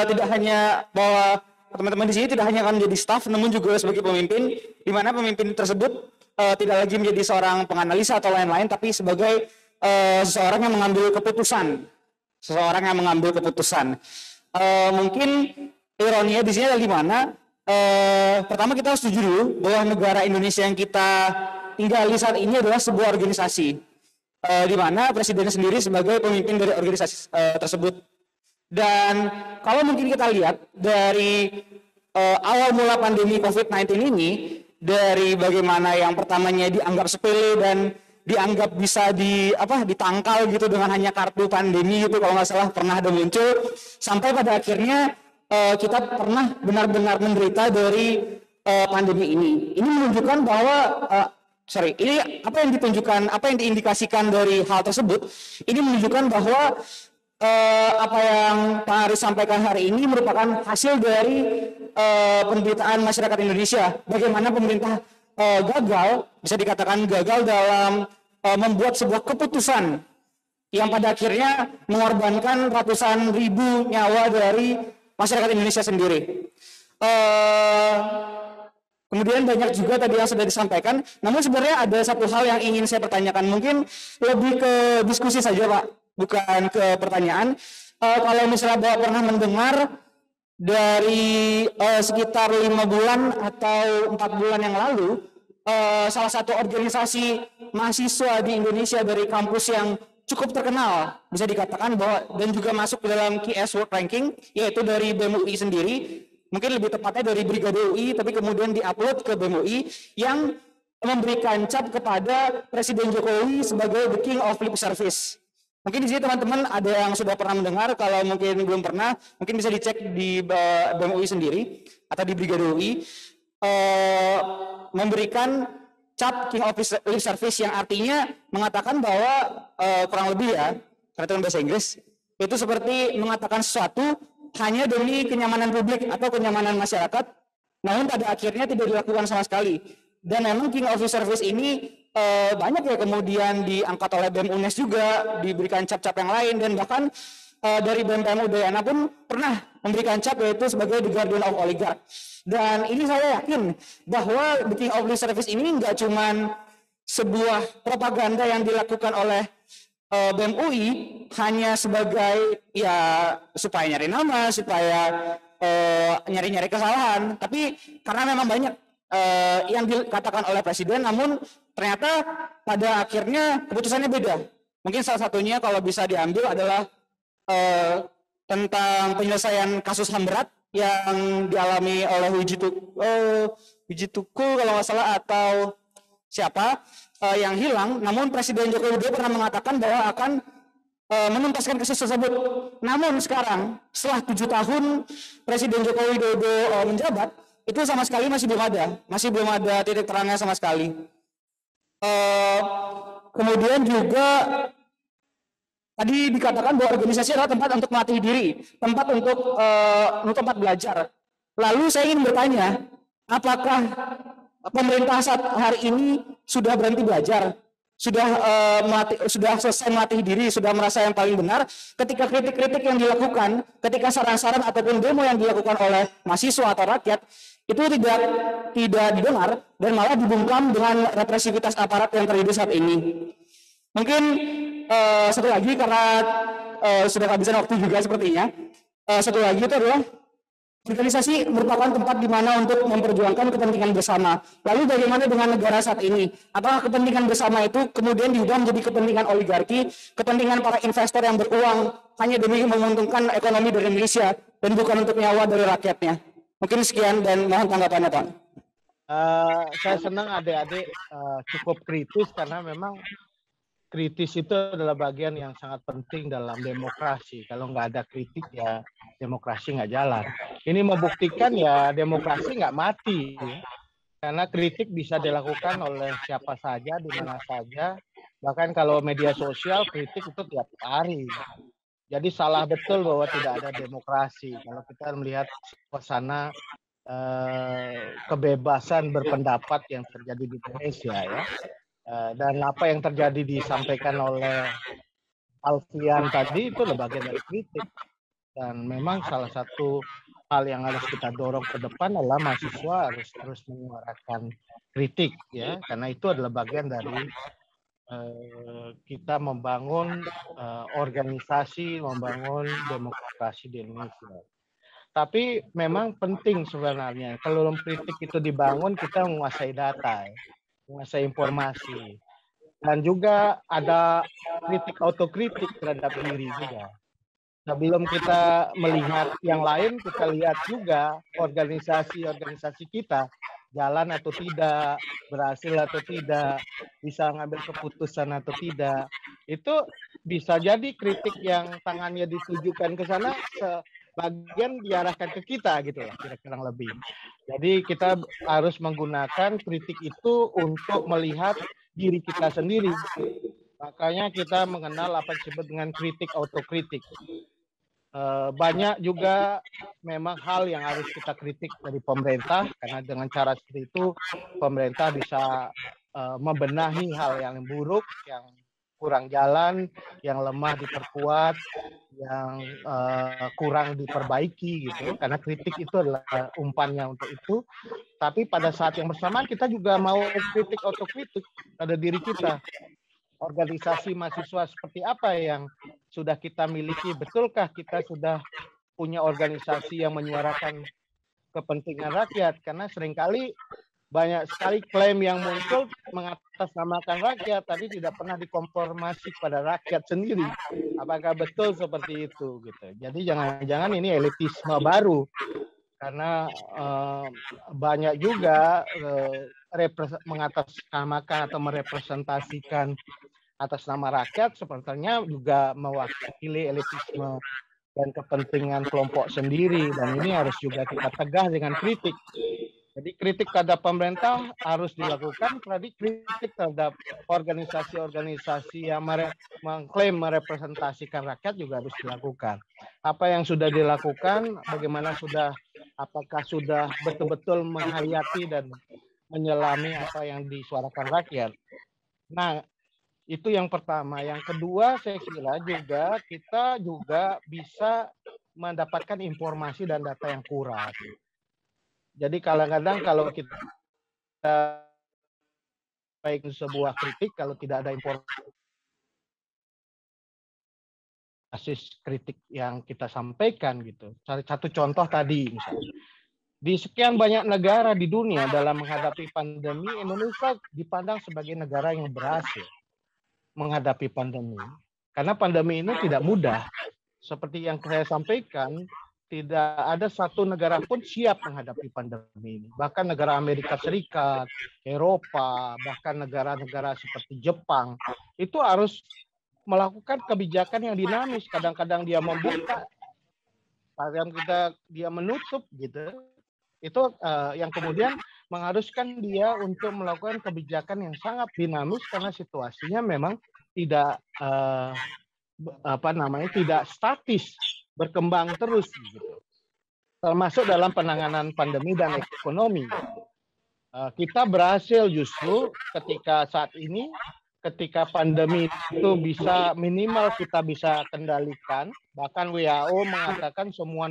Tidak hanya bahwa teman-teman di sini tidak hanya akan menjadi staff, namun juga sebagai pemimpin, di mana pemimpin tersebut tidak lagi menjadi seorang penganalisa atau lain-lain, tapi sebagai seseorang yang mengambil keputusan. Seseorang yang mengambil keputusan. Mungkin ironinya di sini adalah di mana pertama kita harus setuju dulu bahwa negara Indonesia yang kita tinggali saat ini adalah sebuah organisasi, di mana presiden sendiri sebagai pemimpin dari organisasi tersebut. Dan kalau mungkin kita lihat dari awal mula pandemi COVID-19 ini, dari bagaimana yang pertamanya dianggap sepele dan dianggap bisa ditangkal gitu dengan hanya kartu pandemi gitu, kalau nggak salah pernah ada muncul, sampai pada akhirnya kita pernah benar-benar menderita dari pandemi ini. Ini menunjukkan bahwa ini apa yang diindikasikan dari hal tersebut, ini menunjukkan bahwa apa yang Pak Haris sampaikan hari ini merupakan hasil dari penderitaan masyarakat Indonesia. Bagaimana pemerintah gagal, bisa dikatakan gagal dalam membuat sebuah keputusan yang pada akhirnya mengorbankan ratusan ribu nyawa dari masyarakat Indonesia sendiri. Kemudian banyak juga tadi yang sudah disampaikan, namun sebenarnya ada satu hal yang ingin saya pertanyakan, mungkin lebih ke diskusi saja Pak, bukan ke pertanyaan. Kalau misalnya Bapak pernah mendengar dari sekitar 5 bulan atau 4 bulan yang lalu, salah satu organisasi mahasiswa di Indonesia dari kampus yang cukup terkenal, bisa dikatakan bahwa dan juga masuk ke dalam QS World Ranking, yaitu dari BEM UI sendiri, mungkin lebih tepatnya dari Brigade UI, tapi kemudian diupload ke BEM UI, yang memberikan cap kepada Presiden Jokowi sebagai the King of Lip Service. Mungkin di sini teman-teman ada yang sudah pernah mendengar, kalau mungkin belum pernah, mungkin bisa dicek di BEM UI sendiri atau di Brigade UI, memberikan cap King of Lip Service yang artinya mengatakan bahwa kurang lebih ya, karena itu bahasa Inggris, itu seperti mengatakan sesuatu hanya demi kenyamanan publik atau kenyamanan masyarakat, namun pada akhirnya tidak dilakukan sama sekali. Dan memang King of Lip Service ini banyak ya kemudian diangkat oleh BEM UNES juga, diberikan cap-cap yang lain, dan bahkan dari BEM PM Udayana pun pernah memberikan cap yaitu sebagai the Guardian of Oligarch. Dan ini saya yakin bahwa the King of Lip Service ini nggak cuman sebuah propaganda yang dilakukan oleh BEM UI hanya sebagai ya supaya nyari nama, supaya nyari-nyari kesalahan, tapi karena memang banyak yang dikatakan oleh presiden, namun ternyata pada akhirnya keputusannya beda. Mungkin salah satunya kalau bisa diambil adalah tentang penyelesaian kasus HAM berat yang dialami oleh Wiji Tukul kalau nggak salah atau siapa yang hilang. Namun Presiden Joko Widodo pernah mengatakan bahwa akan menuntaskan kasus tersebut. Namun sekarang setelah 7 tahun Presiden Joko Widodo menjabat, itu sama sekali masih belum ada titik terangnya sama sekali. Kemudian juga tadi dikatakan bahwa organisasi adalah tempat untuk melatih diri, tempat untuk tempat belajar. Lalu saya ingin bertanya, apakah pemerintah saat hari ini sudah berhenti belajar, sudah selesai melatih diri, sudah merasa yang paling benar ketika kritik-kritik yang dilakukan, ketika saran-saran ataupun demo yang dilakukan oleh mahasiswa atau rakyat itu tidak didengar dan malah dibungkam dengan represivitas aparat yang terjadi saat ini. Mungkin satu lagi karena sudah kehabisan waktu juga sepertinya. Satu lagi itu adalah organisasi merupakan tempat di mana untuk memperjuangkan kepentingan bersama. Lalu bagaimana dengan negara saat ini? Apakah kepentingan bersama itu kemudian diubah menjadi kepentingan oligarki, kepentingan para investor yang beruang hanya demi menguntungkan ekonomi dari Indonesia dan bukan untuk nyawa dari rakyatnya? Mungkin sekian dan mohon tanggapannya Pak. Saya senang adik-adik cukup kritis karena memang kritis itu adalah bagian yang sangat penting dalam demokrasi. Kalau nggak ada kritik ya demokrasi nggak jalan. Ini membuktikan ya demokrasi nggak mati. Ya. Karena kritik bisa dilakukan oleh siapa saja, di mana saja. Bahkan kalau media sosial kritik itu tiap hari. Jadi salah betul bahwa tidak ada demokrasi. Kalau kita melihat suasana kebebasan berpendapat yang terjadi di Indonesia ya. Dan apa yang terjadi disampaikan oleh Alfian tadi itu bagian dari kritik, dan memang salah satu hal yang harus kita dorong ke depan adalah mahasiswa harus terus menyuarakan kritik ya, karena itu adalah bagian dari kita membangun organisasi, membangun demokrasi di Indonesia. Tapi memang penting sebenarnya kalau kritik itu dibangun, kita menguasai data, menguasai informasi, dan juga ada kritik autokritik terhadap diri juga. Sebelum kita melihat yang lain, kita lihat juga organisasi-organisasi kita jalan atau tidak, berhasil atau tidak, bisa ngambil keputusan atau tidak. Itu bisa jadi kritik yang tangannya ditujukan ke sana, sebagian diarahkan ke kita gitu lah, kira-kira lebih. Jadi kita harus menggunakan kritik itu untuk melihat diri kita sendiri. Makanya kita mengenal apa yang disebut dengan kritik autokritik. Banyak juga memang hal yang harus kita kritik dari pemerintah, karena dengan cara seperti itu pemerintah bisa membenahi hal yang buruk, yang kurang jalan, yang lemah diperkuat, yang kurang diperbaiki gitu. Karena kritik itu adalah umpannya untuk itu. Tapi pada saat yang bersamaan kita juga mau kritik autokritik pada diri kita. Organisasi mahasiswa seperti apa yang sudah kita miliki? Betulkah kita sudah punya organisasi yang menyuarakan kepentingan rakyat? Karena seringkali banyak sekali klaim yang muncul mengatasnamakan rakyat, tapi tidak pernah dikonfirmasi pada rakyat sendiri. Apakah betul seperti itu? Gitu. Jadi jangan-jangan ini elitisme baru, karena banyak juga mengatasnamakan atau merepresentasikan atas nama rakyat, sepertinya juga mewakili elitisme dan kepentingan kelompok sendiri, dan ini harus juga kita tegah dengan kritik. Jadi kritik terhadap pemerintah harus dilakukan, tadi kritik terhadap organisasi-organisasi yang mengklaim merepresentasikan rakyat juga harus dilakukan. Apa yang sudah dilakukan, bagaimana apakah sudah betul-betul menghayati dan menyelami apa yang disuarakan rakyat. Nah, itu yang pertama. Yang kedua, saya kira juga kita juga bisa mendapatkan informasi dan data yang kurang. Jadi kadang-kadang kalau kita baik sebuah kritik, kalau tidak ada informasi kritik yang kita sampaikan gitu. Satu contoh tadi misalnya. Di sekian banyak negara di dunia dalam menghadapi pandemi, Indonesia dipandang sebagai negara yang berhasil menghadapi pandemi. Karena pandemi ini tidak mudah. Seperti yang saya sampaikan, tidak ada satu negara pun siap menghadapi pandemi ini. Bahkan negara Amerika Serikat, Eropa, bahkan negara-negara seperti Jepang, itu harus melakukan kebijakan yang dinamis. Kadang-kadang dia membuka, kadang-kadang dia menutup gitu. Itu yang kemudian mengharuskan dia untuk melakukan kebijakan yang sangat dinamis, karena situasinya memang tidak tidak statis, berkembang terus gitu. Termasuk dalam penanganan pandemi dan ekonomi. Kita berhasil justru ketika saat ini, ketika pandemi itu bisa minimal kita bisa kendalikan, bahkan WHO mengatakan semua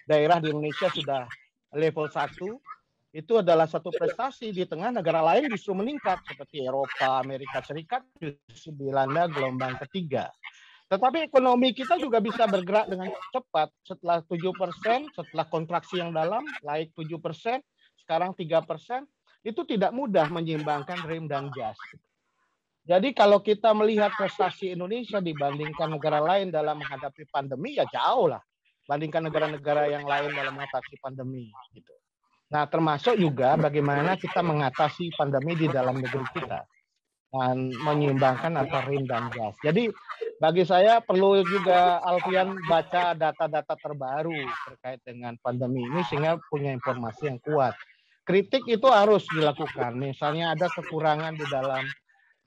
daerah di Indonesia sudah level 1, itu adalah satu prestasi. Di tengah negara lain justru meningkat, seperti Eropa, Amerika Serikat justru dilanda gelombang ketiga. Tetapi ekonomi kita juga bisa bergerak dengan cepat. Setelah 7%, setelah kontraksi yang dalam, naik 7%, sekarang 3%, itu tidak mudah menyeimbangkan rem dan gas. Jadi kalau kita melihat prestasi Indonesia dibandingkan negara lain dalam menghadapi pandemi, ya jauh lah. Bandingkan negara-negara yang lain dalam mengatasi pandemi. Gitu. Nah, termasuk juga bagaimana kita mengatasi pandemi di dalam negeri kita. Dan menyeimbangkan antara rem dan gas. Jadi bagi saya perlu juga Alfian baca data-data terbaru terkait dengan pandemi ini sehingga punya informasi yang kuat. Kritik itu harus dilakukan. Misalnya ada kekurangan di dalam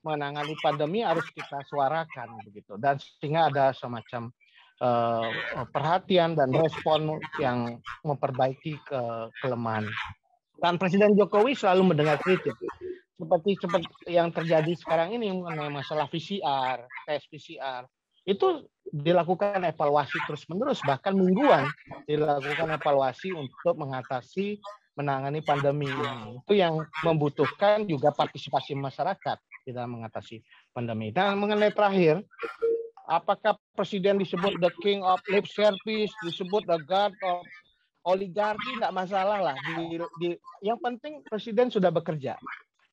menangani pandemi harus kita suarakan begitu, dan sehingga ada semacam perhatian dan respon yang memperbaiki kelemahan. Dan Presiden Jokowi selalu mendengar kritik. Seperti yang terjadi sekarang ini mengenai masalah PCR, tes PCR. Itu dilakukan evaluasi terus-menerus, bahkan mingguan dilakukan evaluasi untuk menangani pandemi ini. Itu yang membutuhkan juga partisipasi masyarakat di dalam mengatasi pandemi. Dan mengenai terakhir, apakah presiden disebut the king of lip service, disebut the god of oligarki, tidak masalah lah. Yang penting presiden sudah bekerja.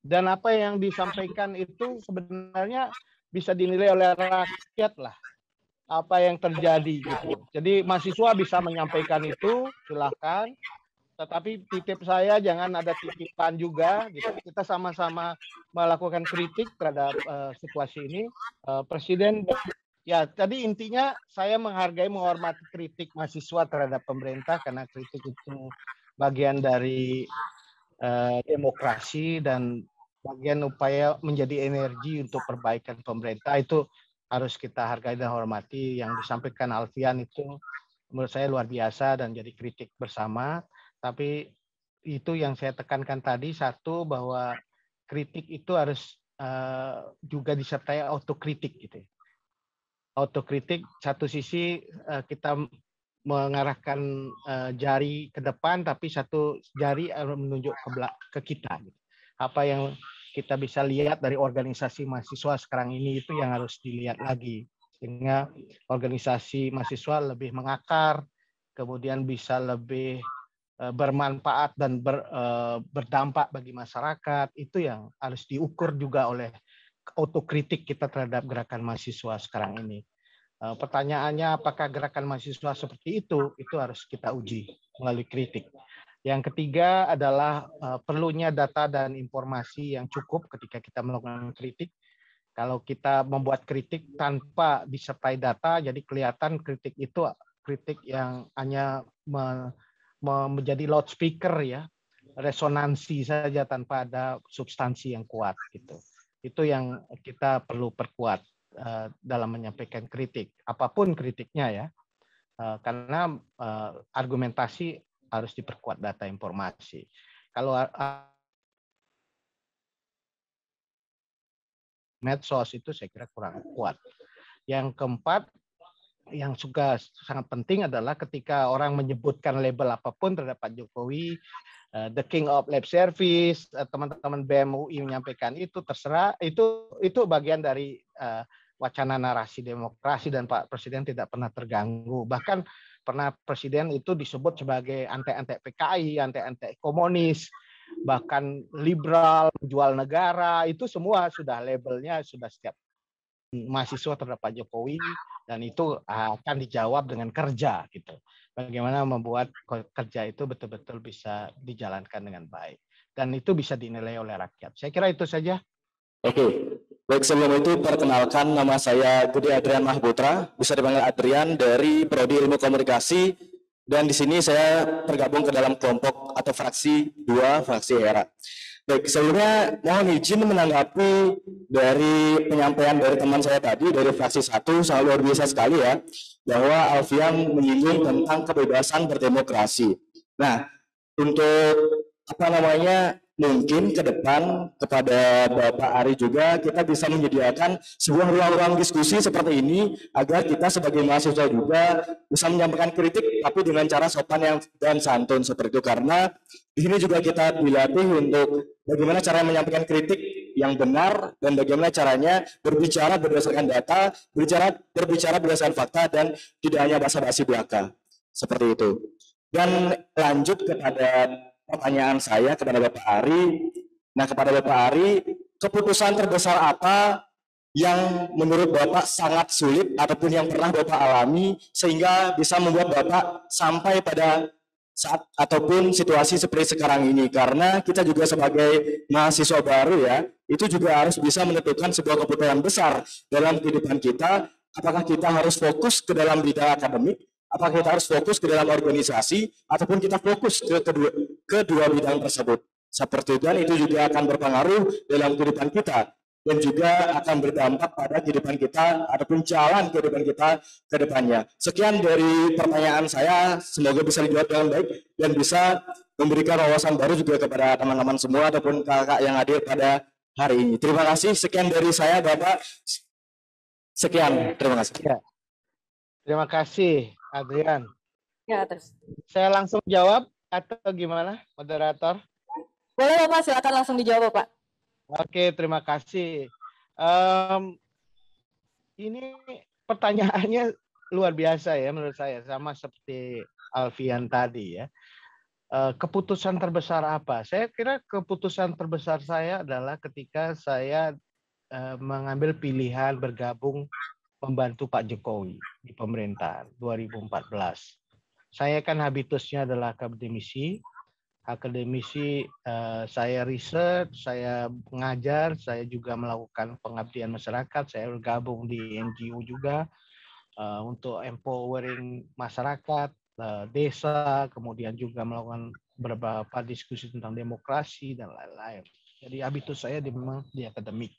Dan apa yang disampaikan itu sebenarnya bisa dinilai oleh rakyat lah. Apa yang terjadi gitu. Jadi mahasiswa bisa menyampaikan itu, silahkan. Tetapi titip saya jangan ada titipan juga. Gitu. Kita sama-sama melakukan kritik terhadap situasi ini. Presiden, ya tadi intinya saya menghargai, menghormati kritik mahasiswa terhadap pemerintah karena kritik itu bagian dari demokrasi dan bagian upaya menjadi energi untuk perbaikan pemerintah. Itu harus kita hargai dan hormati. Yang disampaikan Alfian itu menurut saya luar biasa dan jadi kritik bersama. Tapi itu yang saya tekankan tadi, satu, bahwa kritik itu harus juga disertai autokritik gitu. Autokritik, satu sisi kita mengarahkan jari ke depan, tapi satu jari menunjuk ke kita. Gitu. Apa yang kita bisa lihat dari organisasi mahasiswa sekarang ini itu yang harus dilihat lagi. Sehingga organisasi mahasiswa lebih mengakar, kemudian bisa lebih bermanfaat dan berdampak bagi masyarakat. Itu yang harus diukur juga oleh autokritik kita terhadap gerakan mahasiswa sekarang ini. Pertanyaannya apakah gerakan mahasiswa seperti itu harus kita uji melalui kritik. Yang ketiga adalah perlunya data dan informasi yang cukup ketika kita melakukan kritik. Kalau kita membuat kritik tanpa disertai data, jadi kelihatan kritik itu kritik yang hanya menjadi loudspeaker ya, resonansi saja tanpa ada substansi yang kuat gitu. Itu yang kita perlu perkuat dalam menyampaikan kritik, apapun kritiknya ya, karena argumentasi harus diperkuat data informasi. Kalau medsos itu saya kira kurang kuat. Yang keempat, yang juga sangat penting adalah ketika orang menyebutkan label apapun terhadap Pak Jokowi, the king of lip service, teman-teman BEM UI menyampaikan itu, terserah, itu bagian dari wacana narasi demokrasi dan Pak Presiden tidak pernah terganggu. Bahkan pernah Presiden itu disebut sebagai anti-anti PKI, anti-anti komunis, bahkan liberal, jual negara, itu semua sudah labelnya sudah setiap mahasiswa terhadap Pak Jokowi, dan itu akan dijawab dengan kerja gitu. Bagaimana membuat kerja itu betul-betul bisa dijalankan dengan baik. Dan itu bisa dinilai oleh rakyat. Saya kira itu saja. Oke. Baik, sebelum itu perkenalkan, nama saya Gede Adrian Mahputra, bisa dipanggil Adrian, dari Prodi Ilmu Komunikasi, dan di sini saya tergabung ke dalam kelompok atau fraksi 2, fraksi HERA. Baik, sebelumnya mohon izin menanggapi dari penyampaian dari teman saya tadi, dari fraksi 1, sangat luar biasa sekali ya, bahwa Alfian menyinggung tentang kebebasan berdemokrasi. Nah, untuk mungkin ke depan kepada Bapak Ari juga kita bisa menyediakan sebuah ruang-ruang diskusi seperti ini agar kita sebagai mahasiswa juga bisa menyampaikan kritik tapi dengan cara sopan dan santun seperti itu, karena di sini juga kita dilatih untuk bagaimana cara menyampaikan kritik yang benar dan bagaimana caranya berbicara berdasarkan data, berbicara berdasarkan fakta dan tidak hanya basa-basi belaka seperti itu. Dan lanjut kepada pertanyaan saya kepada Bapak Ari. Nah, kepada Bapak Ari, keputusan terbesar apa yang menurut Bapak sangat sulit ataupun yang pernah Bapak alami sehingga bisa membuat Bapak sampai pada saat ataupun situasi seperti sekarang ini? Karena kita juga sebagai mahasiswa baru ya, itu juga harus bisa menentukan sebuah keputusan besar dalam kehidupan kita. Apakah kita harus fokus ke dalam bidang akademik, apakah kita harus fokus ke dalam organisasi, ataupun kita fokus ke kedua bidang tersebut. Seperti itu, dan itu juga akan berpengaruh dalam kehidupan kita dan juga akan berdampak pada kehidupan kita ataupun jalan kehidupan kita ke depannya. Sekian dari pertanyaan saya, semoga bisa dijawab dengan baik dan bisa memberikan wawasan baru juga kepada teman-teman semua ataupun kakak yang hadir pada hari ini. Terima kasih, sekian dari saya Bapak. Sekian, terima kasih. Ya. Terima kasih, Adrian. Ya, terus. Saya langsung jawab atau gimana, moderator? Boleh Bapak, silakan langsung dijawab Pak. Oke, terima kasih. Ini pertanyaannya luar biasa ya menurut saya, sama seperti Alfian tadi ya. Keputusan terbesar apa? Saya kira keputusan terbesar saya adalah ketika saya mengambil pilihan bergabung membantu Pak Jokowi di pemerintahan 2014. Saya kan habitusnya adalah akademisi. Saya riset, saya mengajar, saya juga melakukan pengabdian masyarakat, saya bergabung di NGO juga untuk empowering masyarakat, desa, kemudian juga melakukan beberapa diskusi tentang demokrasi dan lain-lain. Jadi habitus saya memang di akademik.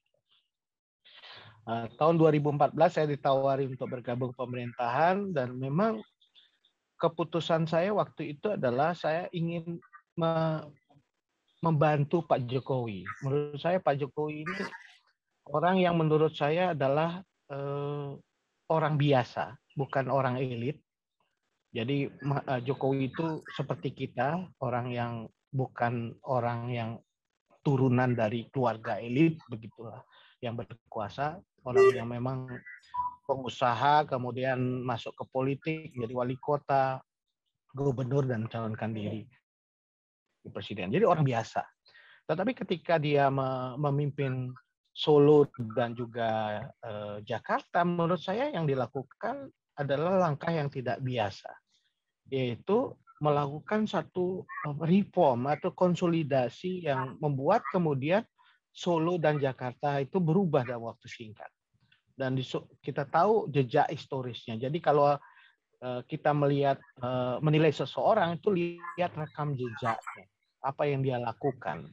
Tahun 2014 saya ditawari untuk bergabung pemerintahan dan memang keputusan saya waktu itu adalah saya ingin membantu Pak Jokowi. Menurut saya Pak Jokowi ini orang yang menurut saya adalah orang biasa, bukan orang elit. Jadi Jokowi itu seperti kita, orang yang bukan orang yang turunan dari keluarga elit, begitulah, yang berkuasa, orang yang memang pengusaha, kemudian masuk ke politik, jadi wali kota, gubernur, dan mencalonkan diri di presiden. Jadi orang biasa. Tetapi ketika dia memimpin Solo dan juga Jakarta, menurut saya yang dilakukan adalah langkah yang tidak biasa, yaitu melakukan satu reform atau konsolidasi yang membuat kemudian Solo dan Jakarta itu berubah dalam waktu singkat. Dan kita tahu jejak historisnya. Jadi kalau kita menilai seseorang itu lihat rekam jejaknya, apa yang dia lakukan.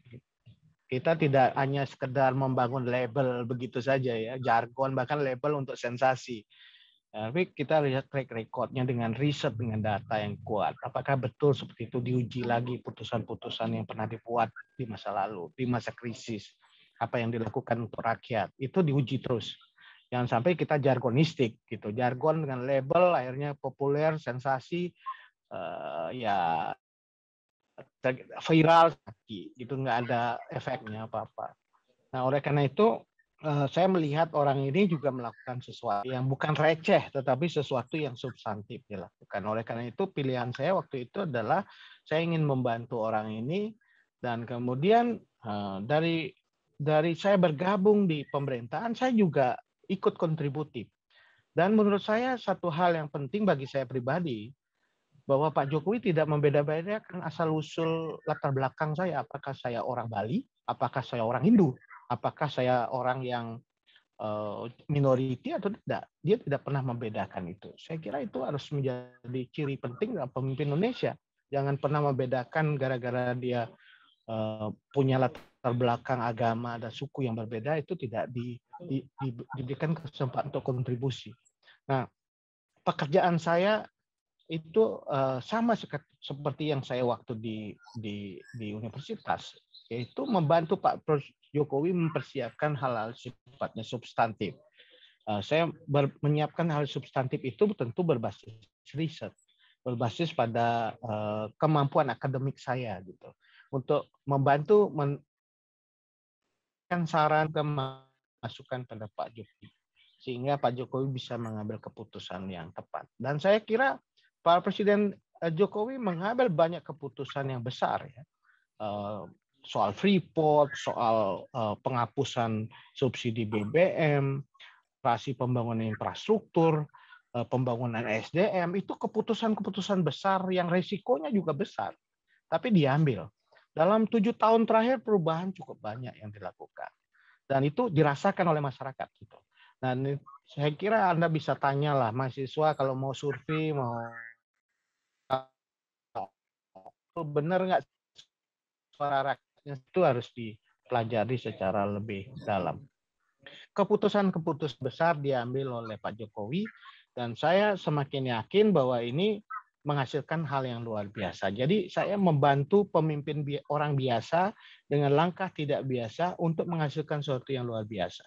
Kita tidak hanya sekedar membangun label begitu saja ya, jargon bahkan label untuk sensasi. Tapi kita lihat track recordnya dengan riset, dengan data yang kuat. Apakah betul seperti itu, diuji lagi putusan-putusan yang pernah dibuat di masa lalu, di masa krisis. Apa yang dilakukan untuk rakyat, itu diuji terus. Jangan sampai kita jargonistik, gitu. Jargon dengan label, akhirnya populer, sensasi, ya viral, gitu, nggak ada efeknya apa-apa. Nah, oleh karena itu, saya melihat orang ini juga melakukan sesuatu yang bukan receh, tetapi sesuatu yang substantif dilakukan. Oleh karena itu, pilihan saya waktu itu adalah saya ingin membantu orang ini, dan kemudian dari saya bergabung di pemerintahan, saya juga ikut kontributif. Dan menurut saya satu hal yang penting bagi saya pribadi, bahwa Pak Jokowi tidak membeda-bedakan asal-usul latar belakang saya. Apakah saya orang Bali, apakah saya orang Hindu, apakah saya orang yang minoriti atau tidak. Dia tidak pernah membedakan itu. Saya kira itu harus menjadi ciri penting dalam pemimpin Indonesia. Jangan pernah membedakan gara-gara dia punya latar belakang agama dan suku yang berbeda, itu tidak diberikan kesempatan untuk kontribusi. Nah, pekerjaan saya itu sama seperti yang saya waktu di universitas, yaitu membantu Pak Jokowi mempersiapkan hal-hal sifatnya substantif. Saya menyiapkan hal substantif itu tentu berbasis riset, berbasis pada kemampuan akademik saya gitu, untuk membantu memberikan saran ke masukan pada Pak Jokowi, sehingga Pak Jokowi bisa mengambil keputusan yang tepat. Dan saya kira Pak Presiden Jokowi mengambil banyak keputusan yang besar ya. Soal Freeport, soal penghapusan subsidi BBM, operasi pembangunan infrastruktur, pembangunan SDM, itu keputusan-keputusan besar yang resikonya juga besar. Tapi diambil. Dalam 7 tahun terakhir perubahan cukup banyak yang dilakukan. Dan itu dirasakan oleh masyarakat. Gitu. Dan saya kira Anda bisa tanyalah mahasiswa kalau mau survei, mau benar nggak suara rakyatnya, itu harus dipelajari secara lebih dalam. Keputusan-keputusan besar diambil oleh Pak Jokowi, dan saya semakin yakin bahwa ini menghasilkan hal yang luar biasa. Jadi saya membantu pemimpin orang biasa dengan langkah tidak biasa untuk menghasilkan sesuatu yang luar biasa.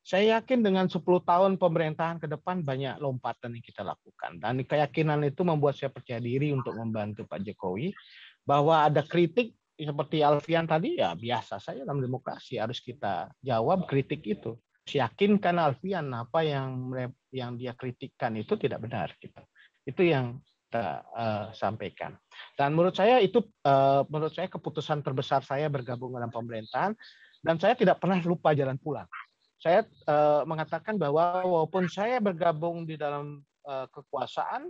Saya yakin dengan 10 tahun pemerintahan ke depan banyak lompatan yang kita lakukan. Dan keyakinan itu membuat saya percaya diri untuk membantu Pak Jokowi. Bahwa ada kritik seperti Alfian tadi, ya biasa saja dalam demokrasi. Harus kita jawab kritik itu. Yakinkan Alfian apa yang dia kritikkan itu tidak benar. Gitu. Itu yang kita sampaikan. Dan menurut saya keputusan terbesar saya bergabung dalam pemerintahan. Dan saya tidak pernah lupa jalan pulang. Saya mengatakan bahwa walaupun saya bergabung di dalam kekuasaan,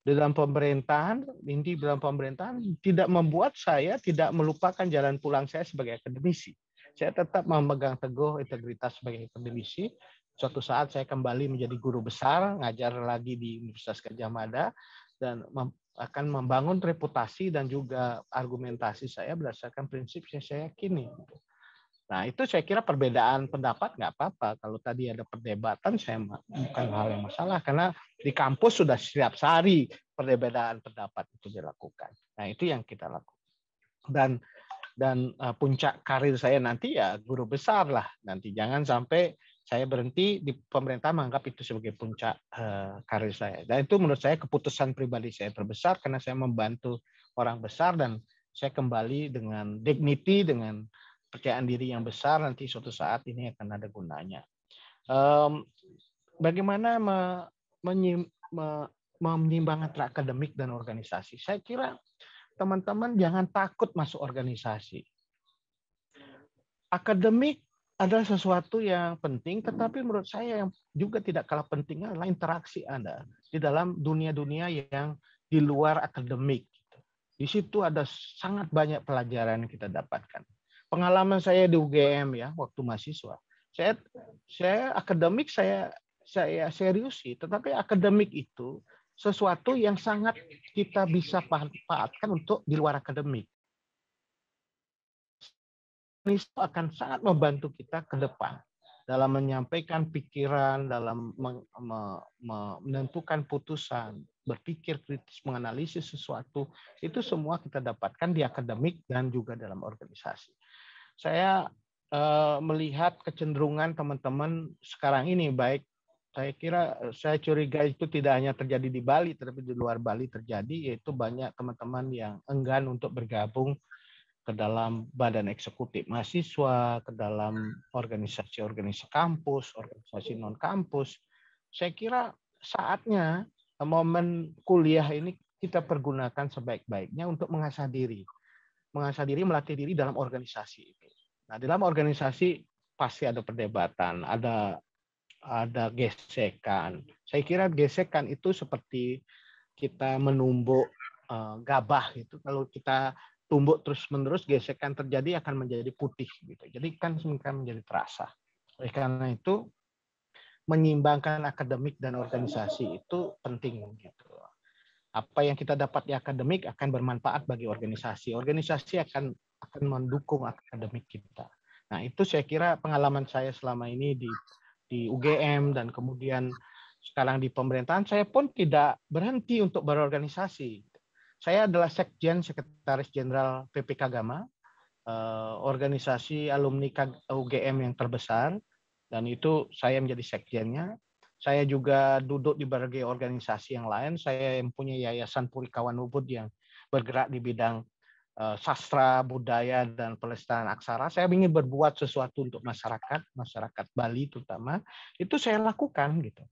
di dalam pemerintahan, inti dalam pemerintahan, tidak membuat saya tidak melupakan jalan pulang saya sebagai akademisi. Saya tetap memegang teguh integritas sebagai akademisi. Suatu saat saya kembali menjadi guru besar, ngajar lagi di Universitas Gadjah Mada, dan akan membangun reputasi dan juga argumentasi saya berdasarkan prinsip yang saya yakini. Nah, itu saya kira perbedaan pendapat nggak apa-apa. Kalau tadi ada perdebatan, saya bukan hal yang masalah. Karena di kampus sudah setiap hari perbedaan pendapat itu dilakukan. Nah, itu yang kita lakukan. Dan puncak karir saya nanti ya guru besar lah. Nanti jangan sampai saya berhenti di pemerintah menganggap itu sebagai puncak karir saya. Dan itu menurut saya keputusan pribadi saya terbesar karena saya membantu orang besar dan saya kembali dengan dignity, dengan percayaan diri yang besar, nanti suatu saat ini akan ada gunanya. Bagaimana menyimbangkan antara akademik dan organisasi? Saya kira teman-teman jangan takut masuk organisasi. Akademik adalah sesuatu yang penting, tetapi menurut saya yang juga tidak kalah pentingnya adalah interaksi Anda di dalam dunia-dunia yang di luar akademik. Di situ ada sangat banyak pelajaran yang kita dapatkan. Pengalaman saya di UGM ya waktu mahasiswa, saya akademik saya seriusi, tetapi akademik itu sesuatu yang sangat kita bisa manfaatkan untuk di luar akademik. Ini akan sangat membantu kita ke depan dalam menyampaikan pikiran, dalam menentukan putusan, berpikir kritis, menganalisis sesuatu, itu semua kita dapatkan di akademik dan juga dalam organisasi. Saya melihat kecenderungan teman-teman sekarang ini, baik saya curiga itu tidak hanya terjadi di Bali, tetapi di luar Bali terjadi, yaitu banyak teman-teman yang enggan untuk bergabung ke dalam badan eksekutif mahasiswa, ke dalam organisasi-organisasi kampus, organisasi non-kampus. Saya kira saatnya momen kuliah ini kita pergunakan sebaik-baiknya untuk mengasah diri, melatih diri dalam organisasi ini. Nah, dalam organisasi pasti ada perdebatan, ada gesekan. Saya kira gesekan itu seperti kita menumbuk gabah itu. Kalau kita tumbuk terus-menerus, gesekan terjadi akan menjadi putih gitu. Jadi kan menjadi terasa. Oleh karena itu menyimbangkan akademik dan organisasi itu penting gitu. Apa yang kita dapat di akademik akan bermanfaat bagi organisasi. Organisasi akan mendukung akademik kita. Nah, itu saya kira pengalaman saya selama ini di UGM dan kemudian sekarang di pemerintahan, saya pun tidak berhenti untuk berorganisasi. Saya adalah Sekjen, Sekretaris Jenderal PPK Agama, organisasi alumni UGM yang terbesar, dan itu saya menjadi sekjennya. Saya juga duduk di berbagai organisasi yang lain. Saya mempunyai Yayasan Puri Kawan Ubud yang bergerak di bidang sastra, budaya, dan pelestarian aksara. Saya ingin berbuat sesuatu untuk masyarakat Bali terutama. Itu saya lakukan gitu.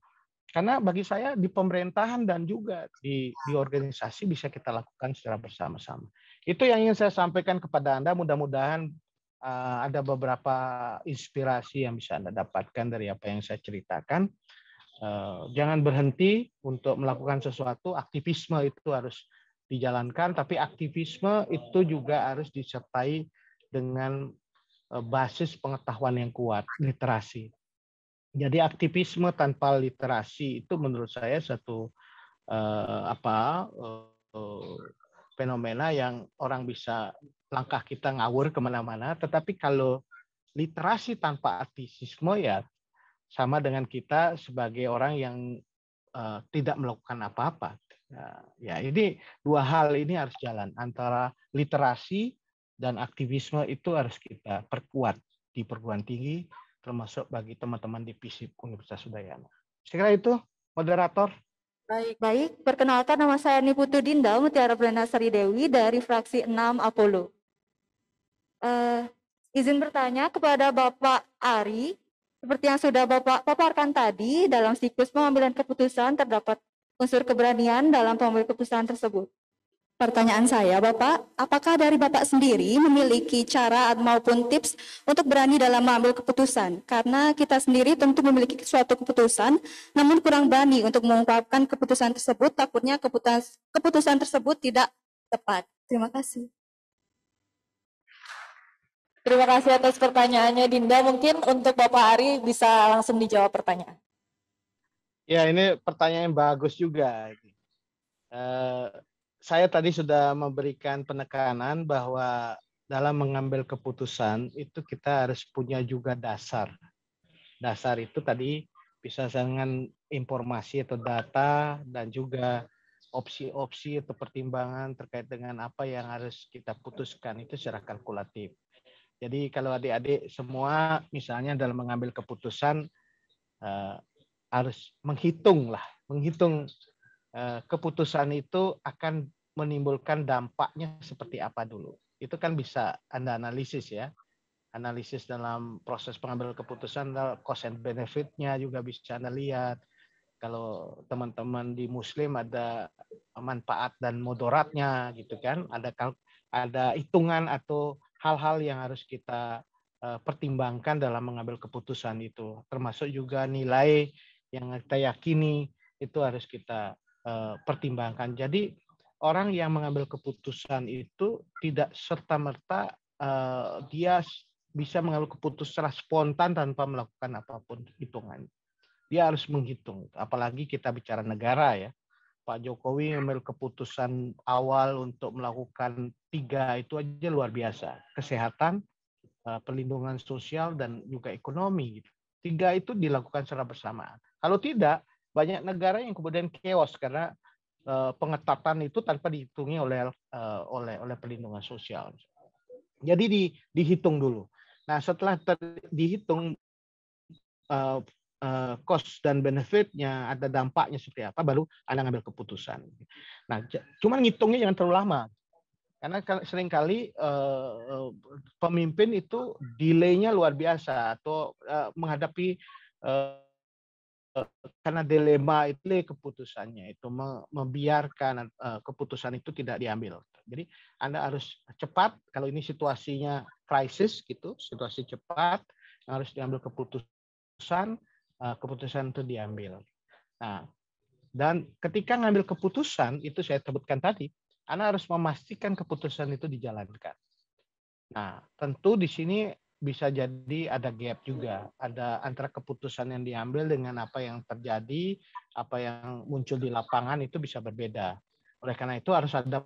Karena bagi saya di pemerintahan dan juga di organisasi bisa kita lakukan secara bersama-sama. Itu yang ingin saya sampaikan kepada Anda. Mudah-mudahan ada beberapa inspirasi yang bisa Anda dapatkan dari apa yang saya ceritakan. Jangan berhenti untuk melakukan sesuatu. Aktivisme itu harus dijalankan, tapi aktivisme itu juga harus disertai dengan basis pengetahuan yang kuat, literasi. Jadi aktivisme tanpa literasi itu menurut saya satu fenomena yang orang bisa langkah kita ngawur kemana-mana. Tetapi kalau literasi tanpa aktivisme ya sama dengan kita sebagai orang yang tidak melakukan apa-apa. Ya, ini dua hal ini harus jalan, antara literasi dan aktivisme itu harus kita perkuat di perguruan tinggi termasuk bagi teman-teman di FISIP Universitas Udayana. Saya kira itu, moderator. Baik. Perkenalkan, nama saya Niputu Dinda Mutiara Pranasari Dewi dari fraksi 6 Apollo. Izin bertanya kepada Bapak Ari, seperti yang sudah Bapak paparkan tadi, dalam siklus pengambilan keputusan terdapat unsur keberanian dalam pengambilan keputusan tersebut. Pertanyaan saya, Bapak, apakah dari Bapak sendiri memiliki cara maupun tips untuk berani dalam mengambil keputusan? Karena kita sendiri tentu memiliki suatu keputusan, namun kurang berani untuk mengungkapkan keputusan tersebut, takutnya keputusan tersebut tidak tepat. Terima kasih. Terima kasih atas pertanyaannya, Dinda. Mungkin untuk Bapak Ari bisa langsung dijawab pertanyaan. Ya, ini pertanyaan yang bagus juga. Saya tadi sudah memberikan penekanan bahwa dalam mengambil keputusan itu kita harus punya juga dasar. Dasar itu tadi bisa dengan informasi atau data dan juga opsi-opsi atau pertimbangan terkait dengan apa yang harus kita putuskan itu secara kalkulatif. Jadi kalau adik-adik semua misalnya dalam mengambil keputusan harus menghitung keputusan itu akan menimbulkan dampaknya seperti apa dulu. Itu kan bisa Anda analisis ya. Analisis dalam proses pengambilan keputusan, cost and benefit-nya juga bisa Anda lihat. Kalau teman-teman di Muslim ada manfaat dan mudaratnya gitu kan. Ada hitungan atau hal-hal yang harus kita pertimbangkan dalam mengambil keputusan itu. Termasuk juga nilai yang kita yakini itu harus kita pertimbangkan. Jadi orang yang mengambil keputusan itu tidak serta-merta dia bisa mengambil keputusan secara spontan tanpa melakukan apapun hitungan. Dia harus menghitung. Apalagi kita bicara negara ya. Pak Jokowi mengambil keputusan awal untuk melakukan 3 itu aja luar biasa. Kesehatan, perlindungan sosial, dan juga ekonomi. 3 itu dilakukan secara bersamaan. Kalau tidak, banyak negara yang kemudian chaos karena pengetatan itu tanpa dihitungi oleh perlindungan sosial. Jadi dihitung dulu. Nah, setelah dihitung cost dan benefitnya, ada dampaknya seperti apa, baru Anda ngambil keputusan. Nah, cuman ngitungnya jangan terlalu lama. Karena seringkali pemimpin itu delay-nya luar biasa atau menghadapi karena dilema itu keputusannya itu membiarkan keputusan itu tidak diambil. Jadi Anda harus cepat kalau ini situasinya krisis gitu, situasi cepat harus diambil keputusan itu diambil. Nah, dan ketika ngambil keputusan itu saya sebutkan tadi, Anda harus memastikan keputusan itu dijalankan. Nah, tentu di sini bisa jadi ada gap juga, ada antara keputusan yang diambil dengan apa yang terjadi, apa yang muncul di lapangan itu bisa berbeda. Oleh karena itu harus ada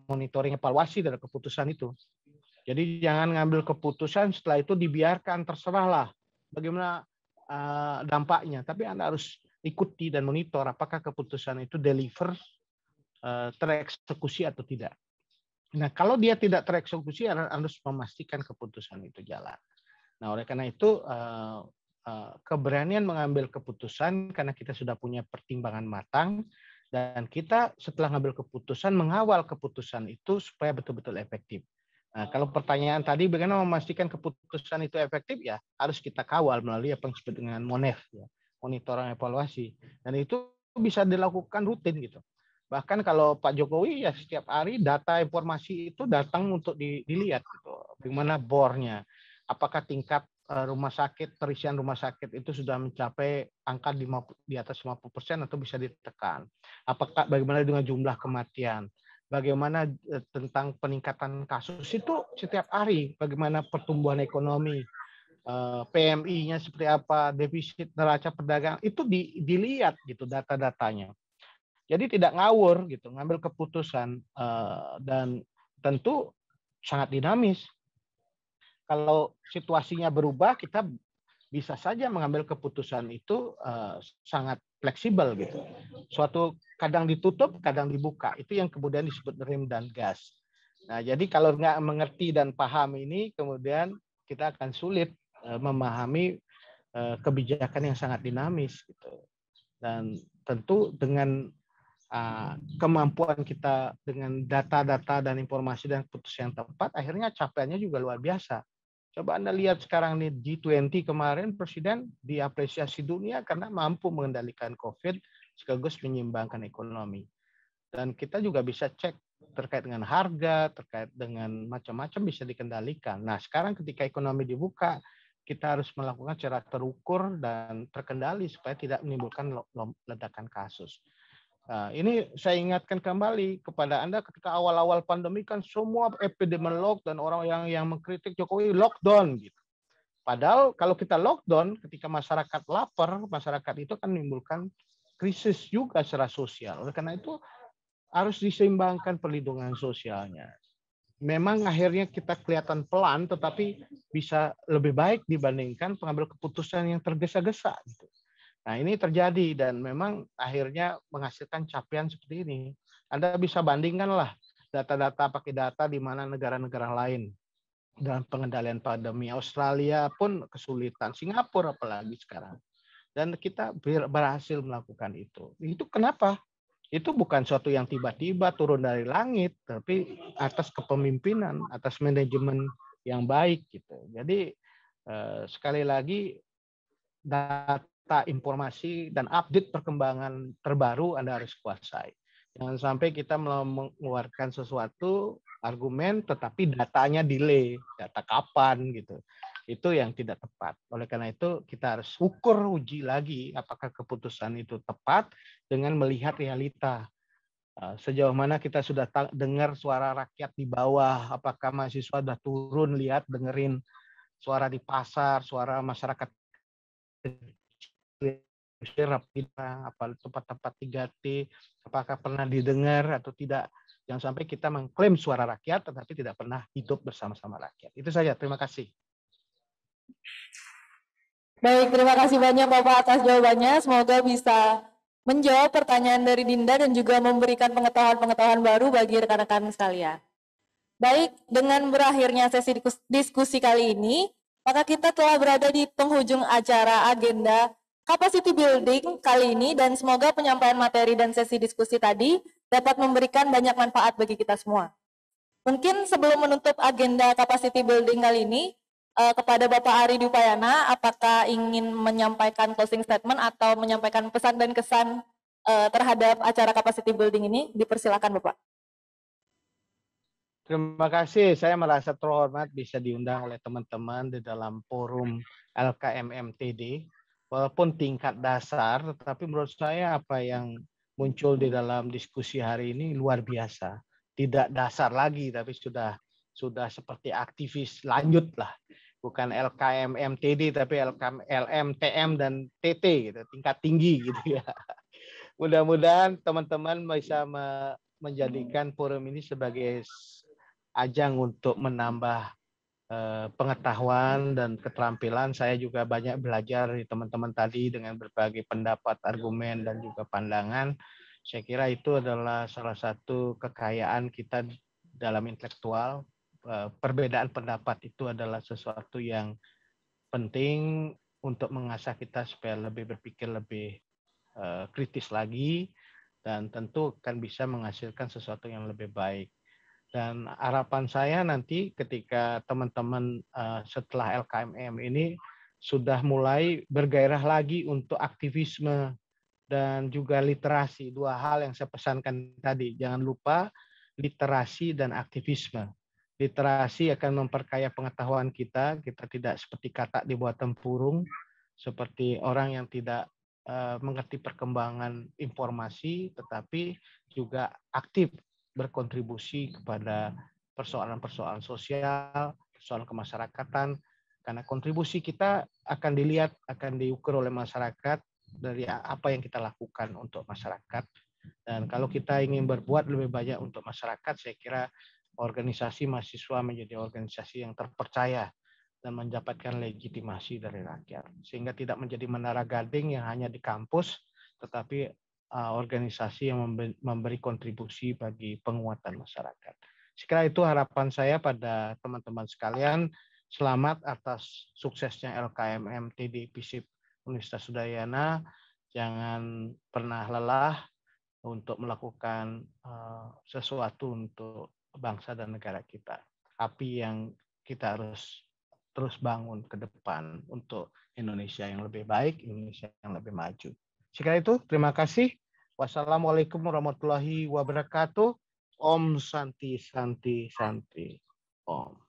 monitoring evaluasi dari keputusan itu. Jadi jangan ngambil keputusan setelah itu dibiarkan terserahlah bagaimana dampaknya, tapi Anda harus ikuti dan monitor apakah keputusan itu deliver, tereksekusi atau tidak. Nah, kalau dia tidak tereksekusi, harus memastikan keputusan itu jalan. Nah, oleh karena itu keberanian mengambil keputusan karena kita sudah punya pertimbangan matang dan kita setelah mengambil keputusan mengawal keputusan itu supaya betul-betul efektif. Nah, kalau pertanyaan tadi bagaimana memastikan keputusan itu efektif, ya harus kita kawal melalui apa yang disebut dengan MONEV, ya, monitoring evaluasi, dan itu bisa dilakukan rutin gitu. Bahkan kalau Pak Jokowi ya setiap hari data informasi itu datang untuk dilihat gitu. Bagaimana bornya, apakah tingkat rumah sakit, terisian rumah sakit itu sudah mencapai angka di atas 50% atau bisa ditekan. Apakah bagaimana dengan jumlah kematian? Bagaimana tentang peningkatan kasus itu setiap hari, bagaimana pertumbuhan ekonomi, PMI-nya seperti apa, defisit neraca perdagangan itu dilihat gitu data-datanya. Jadi tidak ngawur gitu, ngambil keputusan dan tentu sangat dinamis. Kalau situasinya berubah, kita bisa saja mengambil keputusan itu sangat fleksibel gitu. Suatu kadang ditutup, kadang dibuka. Itu yang kemudian disebut rem dan gas. Nah, jadi kalau nggak mengerti dan paham ini, kemudian kita akan sulit memahami kebijakan yang sangat dinamis gitu. Dan tentu dengan kemampuan kita dengan data-data dan informasi dan keputusan yang tepat, akhirnya capaiannya juga luar biasa. Coba Anda lihat sekarang nih G20 kemarin Presiden diapresiasi dunia karena mampu mengendalikan COVID sekaligus menyeimbangkan ekonomi. Dan kita juga bisa cek terkait dengan harga, terkait dengan macam-macam bisa dikendalikan. Nah, sekarang ketika ekonomi dibuka, kita harus melakukan secara terukur dan terkendali supaya tidak menimbulkan ledakan kasus. Nah, ini saya ingatkan kembali kepada Anda ketika awal-awal pandemi kan semua epidemiolog dan orang yang mengkritik Jokowi lockdown gitu. Padahal kalau kita lockdown ketika masyarakat lapar, masyarakat itu akan menimbulkan krisis juga secara sosial. Oleh karena itu harus diseimbangkan perlindungan sosialnya. Memang akhirnya kita kelihatan pelan, tetapi bisa lebih baik dibandingkan pengambil keputusan yang tergesa-gesa. Gitu. Nah ini terjadi dan memang akhirnya menghasilkan capaian seperti ini. Anda bisa bandingkanlah data-data pakai data di mana negara-negara lain dalam pengendalian pandemi. Australia pun kesulitan, Singapura apalagi sekarang. Dan kita berhasil melakukan itu. Itu kenapa? Itu bukan suatu yang tiba-tiba turun dari langit, tapi atas kepemimpinan, atas manajemen yang baik gitu. Jadi sekali lagi data, informasi dan update perkembangan terbaru Anda harus kuasai. Jangan sampai kita mengeluarkan sesuatu argumen tetapi datanya delay, data kapan gitu. Itu yang tidak tepat. Oleh karena itu kita harus uji lagi apakah keputusan itu tepat dengan melihat realita. Sejauh mana kita sudah dengar suara rakyat di bawah, apakah mahasiswa sudah turun lihat dengerin suara di pasar, suara masyarakat apa tempat-tempat 3T, apakah pernah didengar atau tidak. Jangan sampai kita mengklaim suara rakyat tetapi tidak pernah hidup bersama-sama rakyat. Itu saja, terima kasih. Baik, terima kasih banyak Bapak atas jawabannya. Semoga bisa menjawab pertanyaan dari Dinda dan juga memberikan pengetahuan-pengetahuan baru bagi rekan-rekan sekalian. Baik, dengan berakhirnya sesi diskusi kali ini, maka kita telah berada di penghujung acara agenda Capacity Building kali ini dan semoga penyampaian materi dan sesi diskusi tadi dapat memberikan banyak manfaat bagi kita semua. Mungkin sebelum menutup agenda Capacity Building kali ini, kepada Bapak Ari Dupayana, apakah ingin menyampaikan closing statement atau menyampaikan pesan dan kesan terhadap acara Capacity Building ini? Dipersilakan Bapak. Terima kasih, saya merasa terhormat bisa diundang oleh teman-teman di dalam forum LKMMTD. Walaupun tingkat dasar, tetapi menurut saya apa yang muncul di dalam diskusi hari ini luar biasa. Tidak dasar lagi, tapi sudah seperti aktivis lanjut lah. Bukan LKMMTD, tapi LMTM dan TT, gitu, tingkat tinggi gitu ya. Mudah-mudahan teman-teman bisa menjadikan forum ini sebagai ajang untuk menambah pengetahuan dan keterampilan. Saya juga banyak belajar dari teman-teman tadi dengan berbagai pendapat, argumen, dan juga pandangan. Saya kira itu adalah salah satu kekayaan kita dalam intelektual. Perbedaan pendapat itu adalah sesuatu yang penting untuk mengasah kita supaya lebih berpikir lebih kritis lagi dan tentu akan bisa menghasilkan sesuatu yang lebih baik. Dan harapan saya nanti ketika teman-teman setelah LKMM ini sudah mulai bergairah lagi untuk aktivisme dan juga literasi. Dua hal yang saya pesankan tadi. Jangan lupa literasi dan aktivisme. Literasi akan memperkaya pengetahuan kita. Kita tidak seperti katak di bawah tempurung, seperti orang yang tidak mengerti perkembangan informasi, tetapi juga aktif berkontribusi kepada persoalan-persoalan sosial, persoalan kemasyarakatan, karena kontribusi kita akan dilihat, akan diukur oleh masyarakat dari apa yang kita lakukan untuk masyarakat. Dan kalau kita ingin berbuat lebih banyak untuk masyarakat, saya kira organisasi mahasiswa menjadi organisasi yang terpercaya dan mendapatkan legitimasi dari rakyat. Sehingga tidak menjadi menara gading yang hanya di kampus, tetapi organisasi yang memberi kontribusi bagi penguatan masyarakat. Sekira itu harapan saya pada teman-teman sekalian. Selamat atas suksesnya LKMM TD FISIP Universitas Udayana. Jangan pernah lelah untuk melakukan sesuatu untuk bangsa dan negara kita. Api yang kita harus terus bangun ke depan untuk Indonesia yang lebih baik, Indonesia yang lebih maju. Sekali itu, terima kasih. Wassalamualaikum warahmatullahi wabarakatuh. Om Santi Santi Santi. Om.